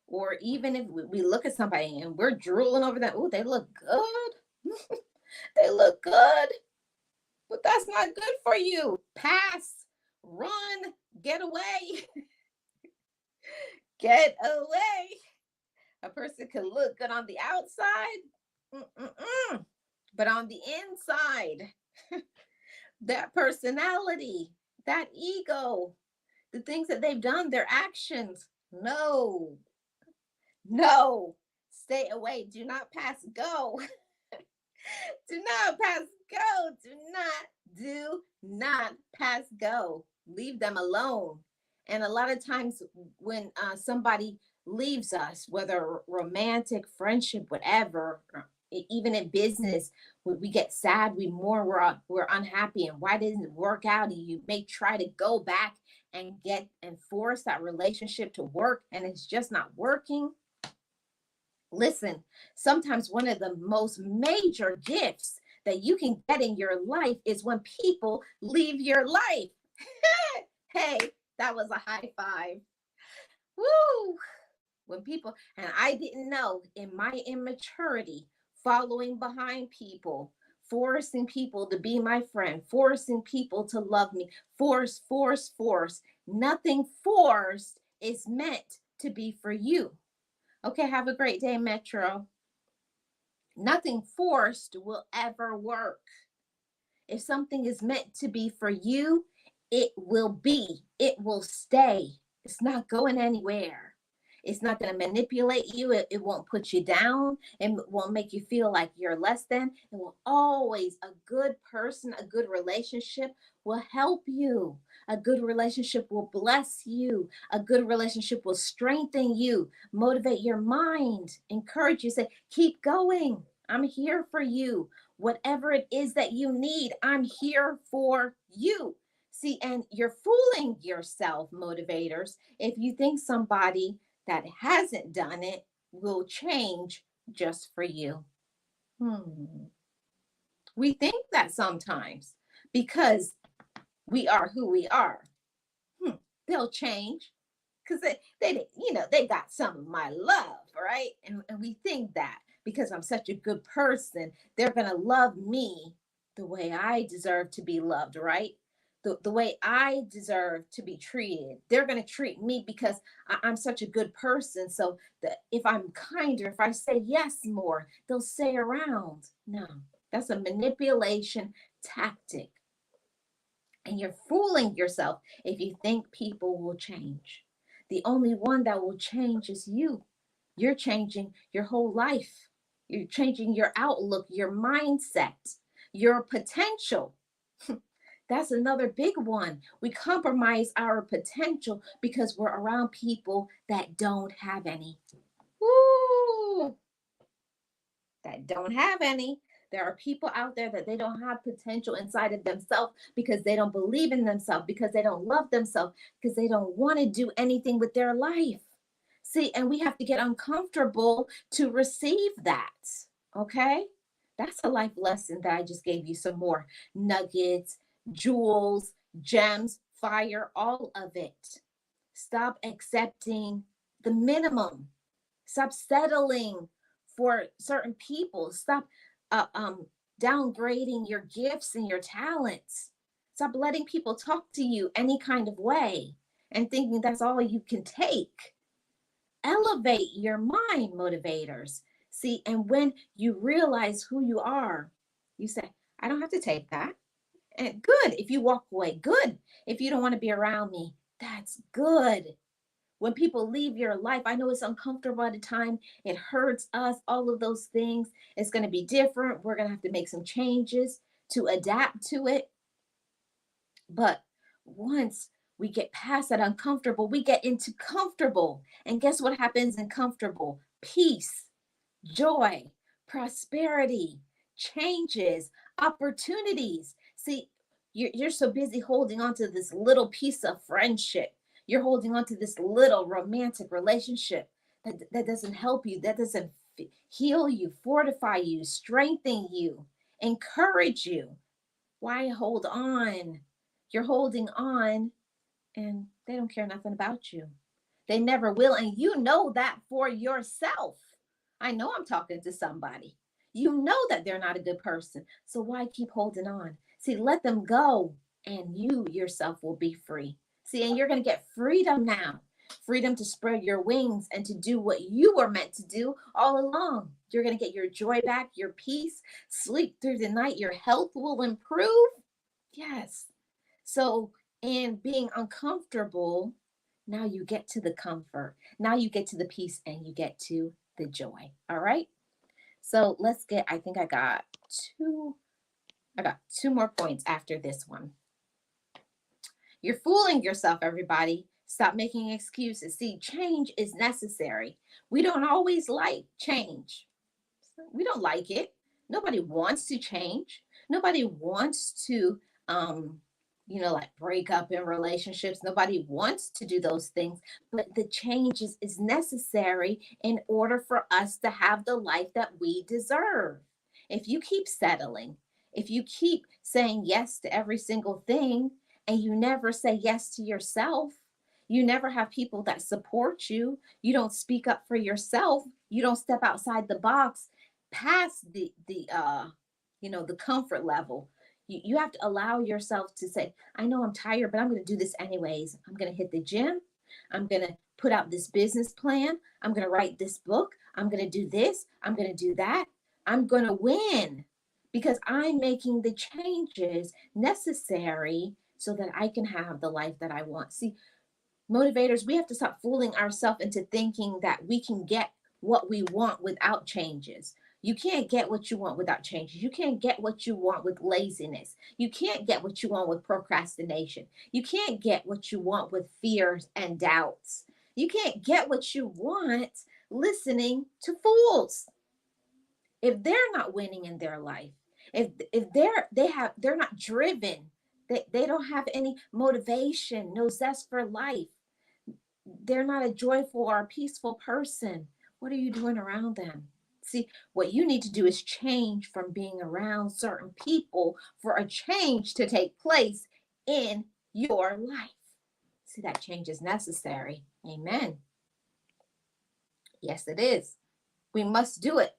Or even if we look at somebody and we're drooling over that, oh, they look good. They look good, but that's not good for you. Pass, run, get away, get away. A person can look good on the outside, but on the inside, that personality, that ego, the things that they've done, their actions, no, no, stay away. Do not pass go. Do not pass go. Do not pass go. Leave them alone. And a lot of times when somebody leaves us, whether romantic, friendship, whatever, even in business, we get sad, we mourn, we're unhappy, and why didn't it work out? And you may try to go back and get and force that relationship to work, and it's just not working. Listen, sometimes one of the most major gifts that you can get in your life is when people leave your life. Hey, that was a high five. Woo! When people, and I didn't know in my immaturity, following behind people, forcing people to be my friend, forcing people to love me, force, force, force. Nothing forced is meant to be for you. Okay, have a great day, Metro. Nothing forced will ever work. If something is meant to be for you, it will be, it will stay. It's not going anywhere. It's not going to manipulate you. It won't put you down. It won't make you feel like you're less than. It will always, a good person, a good relationship will help you. A good relationship will bless you. A good relationship will strengthen you, motivate your mind, encourage you, say, keep going. I'm here for you. Whatever it is that you need, I'm here for you. See, and you're fooling yourself, motivators, if you think somebody that hasn't done it will change just for you. We think that sometimes because we are who we are. They'll change because they got some of my love, right? And we think that because I'm such a good person, they're gonna love me the way I deserve to be loved, right? The way I deserve to be treated. They're gonna treat me because I'm such a good person. So that if I'm kinder, if I say yes more, they'll stay around. No, that's a manipulation tactic. And you're fooling yourself if you think people will change. The only one that will change is you. You're changing your whole life. You're changing your outlook, your mindset, your potential. That's another big one. We compromise our potential because we're around people that don't have any. Woo! That don't have any. There are people out there that they don't have potential inside of themselves because they don't believe in themselves, because they don't love themselves, because they don't want to do anything with their life. See, and we have to get uncomfortable to receive that. Okay? That's a life lesson that I just gave you some more nuggets, jewels, gems, fire, all of it. Stop accepting the minimum. Stop settling for certain people. Stop uh, um, downgrading your gifts and your talents. Stop letting people talk to you any kind of way and thinking that's all you can take. Elevate your mind, motivators. See, and when you realize who you are, you say, I don't have to take that. And good if you walk away. Good if you don't want to be around me. That's good. When people leave your life, I know it's uncomfortable at the time. It hurts us, all of those things. It's going to be different. We're going to have to make some changes to adapt to it. But once we get past that uncomfortable, we get into comfortable. And guess what happens in comfortable? Peace, joy, prosperity, changes, opportunities. See, you're so busy holding on to this little piece of friendship. You're holding on to this little romantic relationship that doesn't help you, that doesn't heal you, fortify you, strengthen you, encourage you. Why hold on? You're holding on and they don't care nothing about you. They never will. And you know that for yourself. I know I'm talking to somebody. You know that they're not a good person. So why keep holding on? See, let them go and you yourself will be free. See, and you're going to get freedom now. Freedom to spread your wings and to do what you were meant to do all along. You're going to get your joy back, your peace, sleep through the night, your health will improve. Yes. So, in being uncomfortable, now you get to the comfort. Now you get to the peace and you get to the joy. All right. So let's get, I think I got two more points after this one. You're fooling yourself, everybody. Stop making excuses. See, change is necessary. We don't always like change. We don't like it. Nobody wants to change. Nobody wants to like break up in relationships. Nobody wants to do those things, but the change is necessary in order for us to have the life that we deserve. If you keep settling, if you keep saying yes to every single thing and you never say yes to yourself, you never have people that support you, you don't speak up for yourself, you don't step outside the box past the comfort level. You have to allow yourself to say, I know I'm tired, but I'm going to do this anyways. I'm going to hit the gym. I'm going to put out this business plan. I'm going to write this book. I'm going to do this. I'm going to do that. I'm going to win because I'm making the changes necessary so that I can have the life that I want. See, motivators, we have to stop fooling ourselves into thinking that we can get what we want without changes. You can't get what you want without changes. You can't get what you want with laziness. You can't get what you want with procrastination. You can't get what you want with fears and doubts. You can't get what you want listening to fools. If they're not winning in their life, if they're not driven, they don't have any motivation, no zest for life, they're not a joyful or a peaceful person, what are you doing around them? See, what you need to do is change from being around certain people for a change to take place in your life. See, that change is necessary. Amen. Yes, it is. We must do it.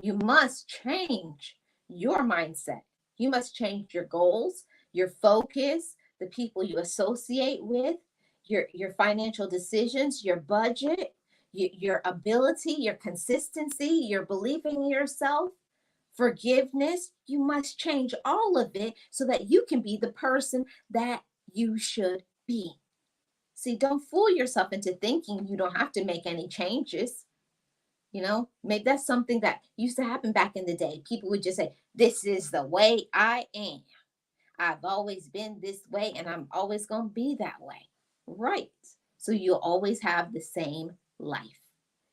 You must change your mindset. You must change your goals, your focus, the people you associate with, your financial decisions, your budget, your ability, your consistency, your belief in yourself, forgiveness. You must change all of it so that you can be the person that you should be. See, don't fool yourself into thinking you don't have to make any changes. Maybe that's something that used to happen back in the day. People would just say, this is the way I am. I've always been this way and I'm always going to be that way. Right. So you'll always have the same life.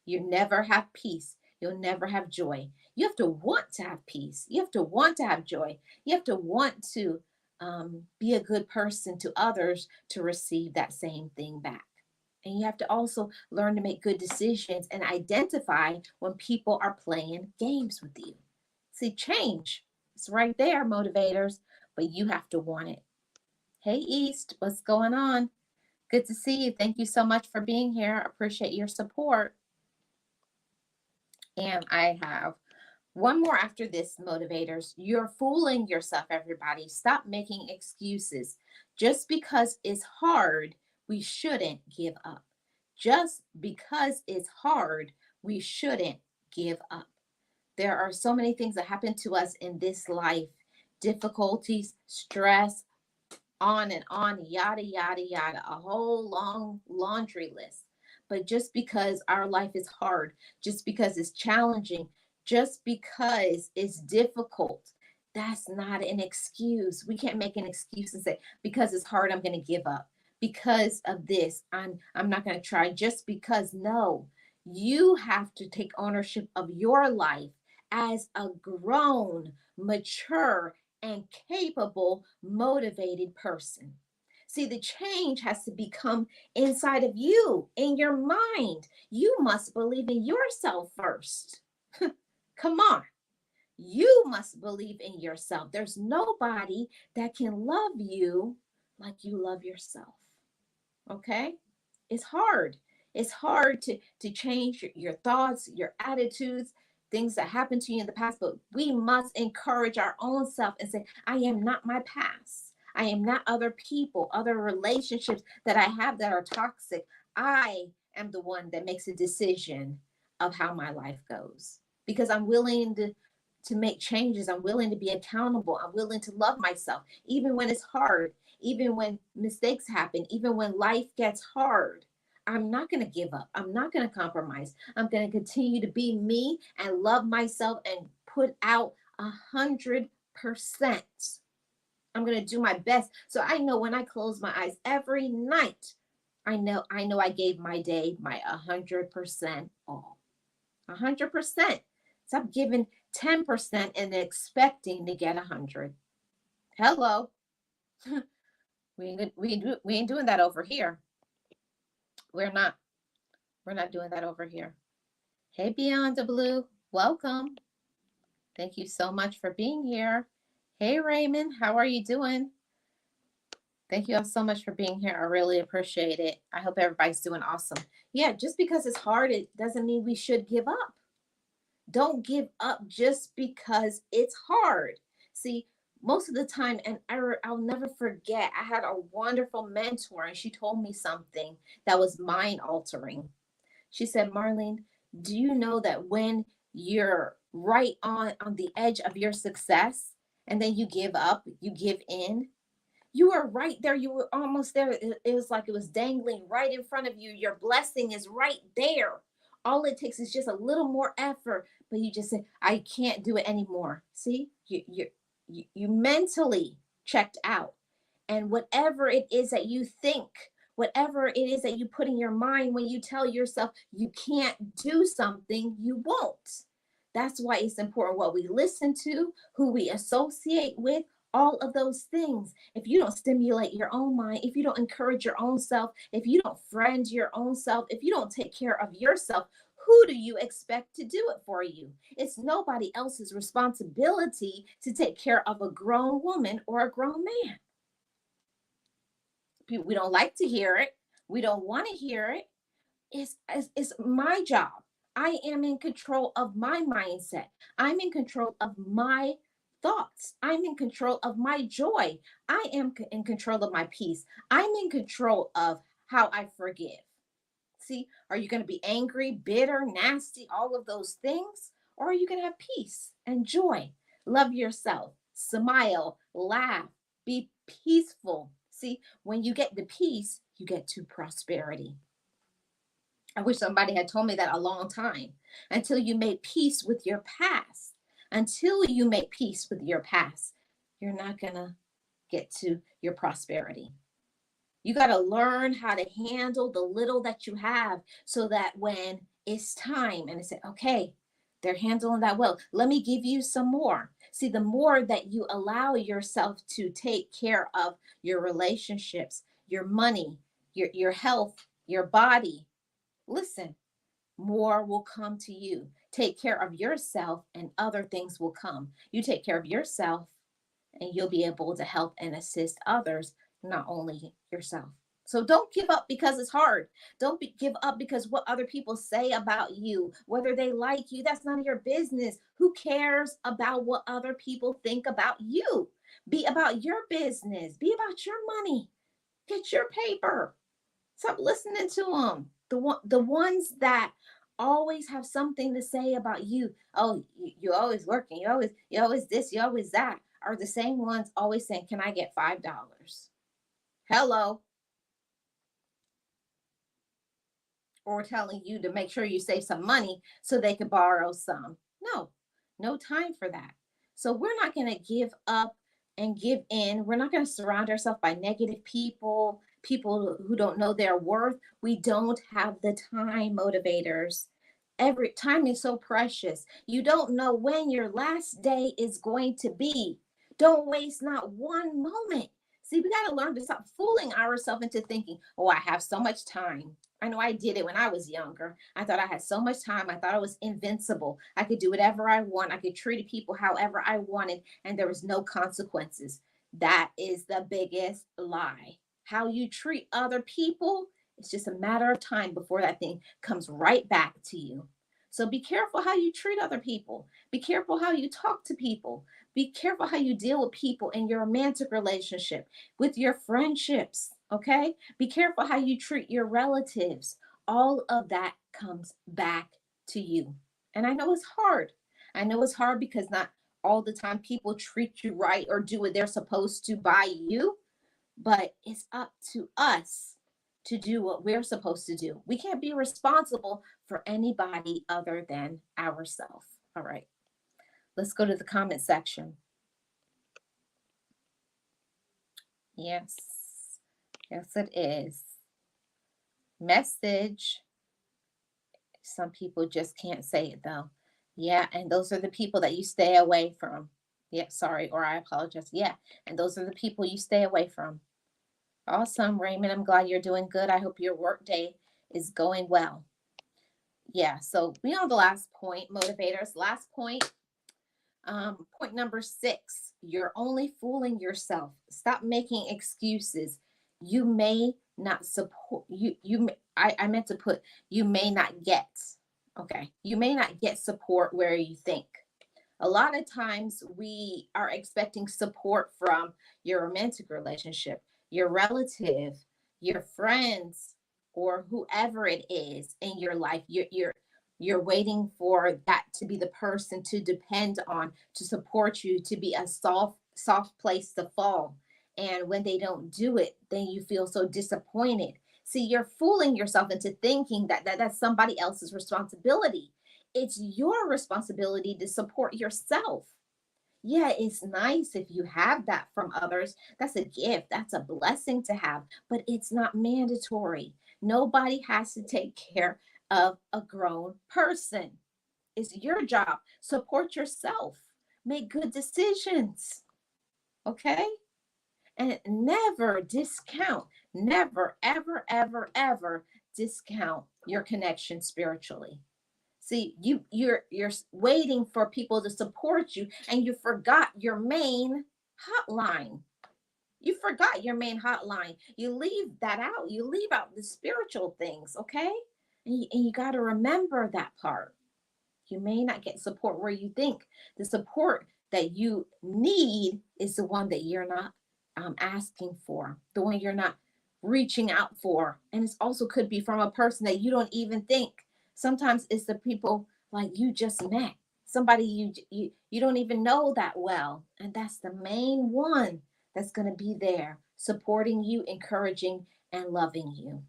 You never have peace. You'll never have joy. You have to want to have peace. You have to want to have joy. You have to want to be a good person to others to receive that same thing back. And you have to also learn to make good decisions and identify when people are playing games with you. See, change. It's right there, motivators, but you have to want it. Hey, East, what's going on? Good to see you. Thank you so much for being here. I appreciate your support. And I have One more after this, motivators. You're fooling yourself, everybody. Stop making excuses. Just because it's hard, we shouldn't give up. Just because it's hard, we shouldn't give up. There are so many things that happen to us in this life, difficulties, stress, on, yada, yada, yada, a whole long laundry list. But just because our life is hard, just because it's challenging, just because it's difficult, that's not an excuse. We can't make an excuse and say, because it's hard, I'm going to give up. Because of this, I'm not going to try just because. No, you have to take ownership of your life as a grown, mature, and capable, motivated person. See, the change has to become inside of you, in your mind. You must believe in yourself first. Come on. You must believe in yourself. There's nobody that can love you like you love yourself. Okay? It's hard. It's hard to change your thoughts, your attitudes, things that happened to you in the past, but we must encourage our own self and say, I am not my past. I am not other people, other relationships that I have that are toxic. I am the one that makes a decision of how my life goes because I'm willing to make changes. I'm willing to be accountable. I'm willing to love myself, even when it's hard, even when mistakes happen, even when life gets hard. I'm not going to give up. I'm not going to compromise. I'm going to continue to be me and love myself and put out 100%. I'm going to do my best. So I know when I close my eyes every night, I know I gave my day my 100% all. 100%. Stop giving 10% and expecting to get 100. Hello. We ain't doing that over here. We're not. We're not doing that over here. Hey, Beyond the Blue. Welcome. Thank you so much for being here. Hey, Raymond. How are you doing? Thank you all so much for being here. I really appreciate it. I hope everybody's doing awesome. Yeah, just because it's hard, it doesn't mean we should give up. Don't give up just because it's hard. See, most of the time, and I'll never forget, I had a wonderful mentor, and she told me something that was mind altering. She said, Marlene, do you know that when you're right on the edge of your success and then you give up, you give in, you were right there. You were almost there. It was like it was dangling right in front of you. Your blessing is right there. All it takes is just a little more effort, but you just say, I can't do it anymore. See, you mentally checked out. And whatever it is that you think, whatever it is that you put in your mind when you tell yourself you can't do something, you won't. That's why it's important what we listen to, who we associate with, all of those things. If you don't stimulate your own mind, if you don't encourage your own self, if you don't friend your own self, if you don't take care of yourself, who do you expect to do it for you? It's nobody else's responsibility to take care of a grown woman or a grown man. We don't like to hear it. We don't want to hear it. It's my job. I am in control of my mindset. I'm in control of my thoughts. I'm in control of my joy. I am in control of my peace. I'm in control of how I forgive. See, are you going to be angry, bitter, nasty, all of those things? Or are you going to have peace and joy? Love yourself, smile, laugh, be peaceful. See, when you get the peace, you get to prosperity. I wish somebody had told me that a long time. Until you make peace with your past, until you make peace with your past, you're not going to get to your prosperity. You got to learn how to handle the little that you have so that when it's time and it's okay, they're handling that well. Let me give you some more. See, the more that you allow yourself to take care of your relationships, your money, your health, your body, listen, more will come to you. Take care of yourself and other things will come. You take care of yourself and you'll be able to help and assist others, not only yourself. So don't give up because it's hard. Give up because what other people say about you, whether they like you, that's none of your business. Who cares about what other people think about you? Be about your business. Be about your money. Get your paper. Stop listening to them. The ones that always have something to say about you. Oh, you're always working. You always this. You always that. Are the same ones always saying, "Can I get $5?" Hello, or telling you to make sure you save some money so they could borrow some. No, no time for that. So we're not going to give up and give in. We're not going to surround ourselves by negative people, people who don't know their worth. We don't have the time, motivators. Every time is so precious. You don't know when your last day is going to be. Don't waste not one moment. See, we got to learn to stop fooling ourselves into thinking, oh, I have so much time. I know I did it when I was younger. I thought I had so much time. I thought I was invincible. I could do whatever I want. I could treat people however I wanted, and there was no consequences. That is the biggest lie. How you treat other people, it's just a matter of time before that thing comes right back to you. So be careful how you treat other people. Be careful how you talk to people. Be careful how you deal with people in your romantic relationship, with your friendships, okay? Be careful how you treat your relatives. All of that comes back to you. And I know it's hard. I know it's hard because not all the time people treat you right or do what they're supposed to by you, but it's up to us to do what we're supposed to do. We can't be responsible for anybody other than ourselves. All right, let's go to the comment section. Yes, yes, it is. Message. Some people just can't say it though. Yeah, and those are the people that you stay away from. Yeah, sorry, or I apologize. Yeah, and those are the people you stay away from. Awesome, Raymond. I'm glad you're doing good. I hope your work day is going well. Yeah, so we on the last point, motivators. Last point, point number 6. You're only fooling yourself. Stop making excuses. You may not support you. I meant to put you may not get. Okay, you may not get support where you think. A lot of times we are expecting support from your romantic relationship, your relative, your friends, or whoever it is in your life. You're waiting for that to be the person to depend on, to support you, to be a soft place to fall. And when they don't do it, then you feel so disappointed. See, you're fooling yourself into thinking that that's somebody else's responsibility. It's your responsibility to support yourself. Yeah, it's nice if you have that from others. That's a gift, that's a blessing to have, but it's not mandatory. Nobody has to take care of a grown person. It's your job. Support yourself, make good decisions, okay? And never discount, never, ever, ever, ever discount your connection spiritually. See, you're waiting for people to support you, and you forgot your main hotline. You forgot your main hotline. You leave that out. You leave out the spiritual things, okay? And you got to remember that part. You may not get support where you think. The support that you need is the one that you're not asking for, the one you're not reaching out for. And it also could be from a person that you don't even think. Sometimes it's the people like you just met, somebody you don't even know that well. And that's the main one that's going to be there supporting you, encouraging, and loving you.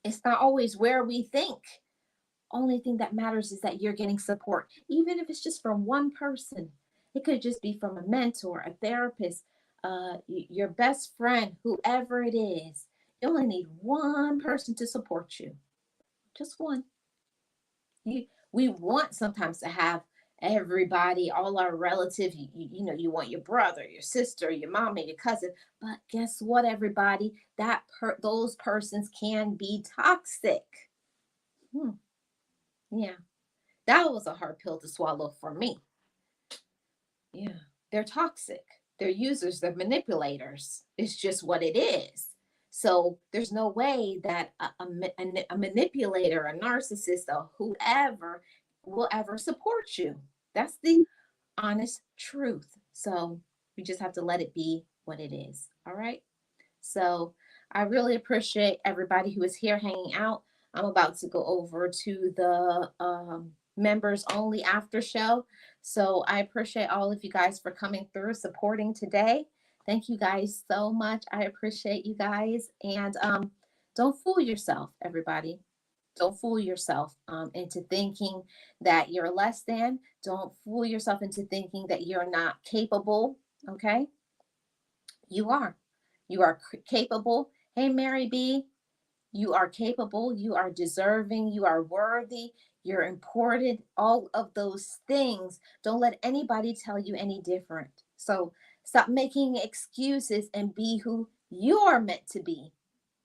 It's not always where we think. Only thing that matters is that you're getting support, even if it's just from one person. It could just be from a mentor, a therapist, your best friend, whoever it is. You only need one person to support you, just one. We want sometimes to have everybody, all our relatives. You want your brother, your sister, your mom, and your cousin. But guess what, everybody? Those persons can be toxic. Hmm. Yeah. That was a hard pill to swallow for me. Yeah. They're toxic. They're users, they're manipulators. It's just what it is. So there's no way that a manipulator, a narcissist, or whoever will ever support you. That's the honest truth. So we just have to let it be what it is. All right. So I really appreciate everybody who is here hanging out. I'm about to go over to the members only after show. So I appreciate all of you guys for coming through, supporting today. Thank you guys so much. I appreciate you guys. And don't fool yourself, everybody. Don't fool yourself into thinking that you're less than. Don't fool yourself into thinking that you're not capable. Okay? You are. You are capable. Hey, Mary B, you are capable. You are deserving. You are worthy. You're important. All of those things. Don't let anybody tell you any different. So stop making excuses and be who you are meant to be.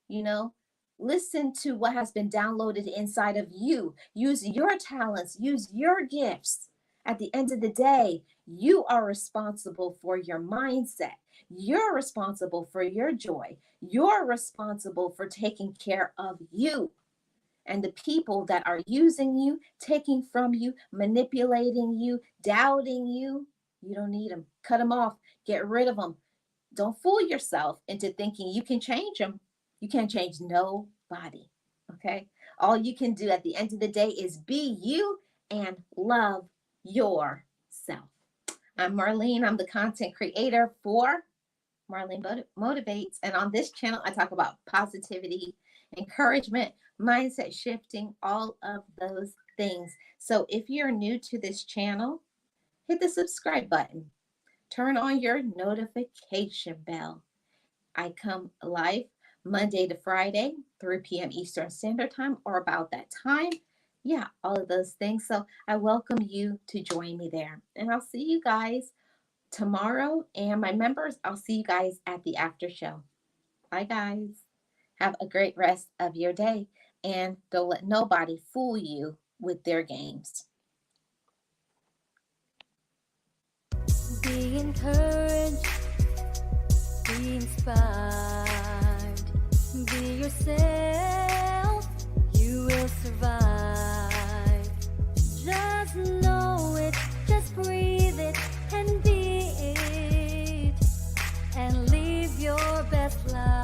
You know, listen to what has been downloaded inside of you. Use your talents, use your gifts. At the end of the day, you are responsible for your mindset. You're responsible for your joy. You're responsible for taking care of you. And the people that are using you, taking from you, manipulating you, doubting you, you don't need them. Cut them off. Get rid of them. Don't fool yourself into thinking you can change them. You can't change nobody. Okay. All you can do at the end of the day is be you and love yourself. I'm Marlene. I'm the content creator for Marlene Motivates. And on this channel, I talk about positivity, encouragement, mindset shifting, all of those things. So if you're new to this channel, hit the subscribe button. Turn on your notification bell. I come live Monday to Friday, 3 p.m. Eastern Standard Time, or about that time. Yeah, all of those things. So I welcome you to join me there. And I'll see you guys tomorrow. And my members, I'll see you guys at the after show. Bye, guys. Have a great rest of your day. And don't let nobody fool you with their games. Be encouraged, be inspired, be yourself, you will survive. Just know it, just breathe it, and be it, and live your best life.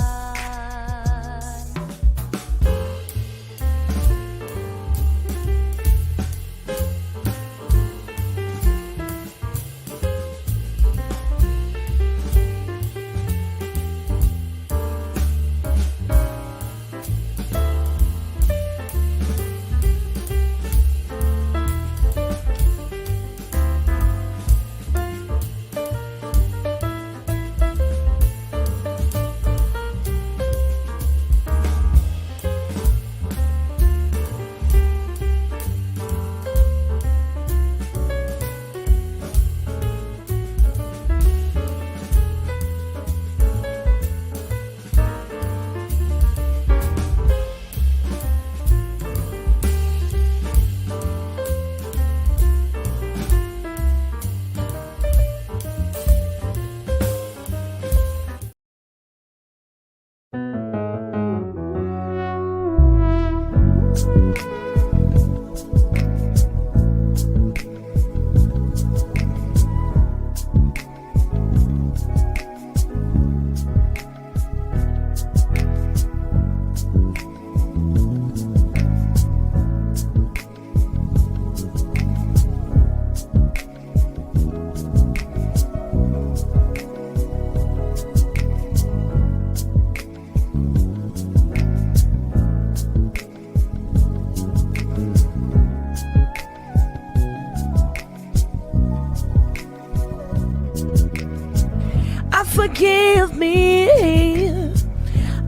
Forgive me,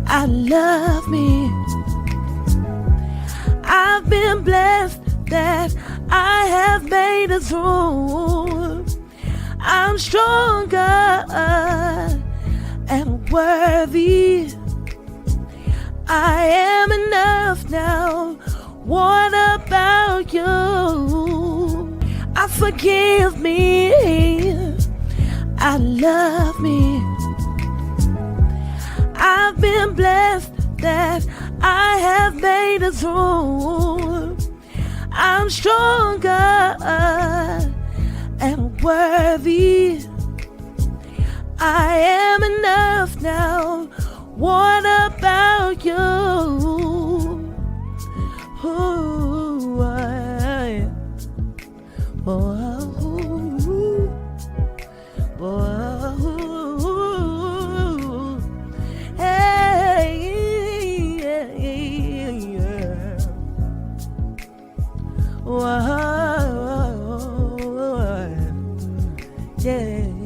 I love me. I've been blessed that I have made it through. I'm stronger and worthy. I am enough now. What about you? Forgive me, I love me. I've been blessed that I have made it through. I'm stronger and worthy. I am enough now. What about you? Ooh, hey, yeah.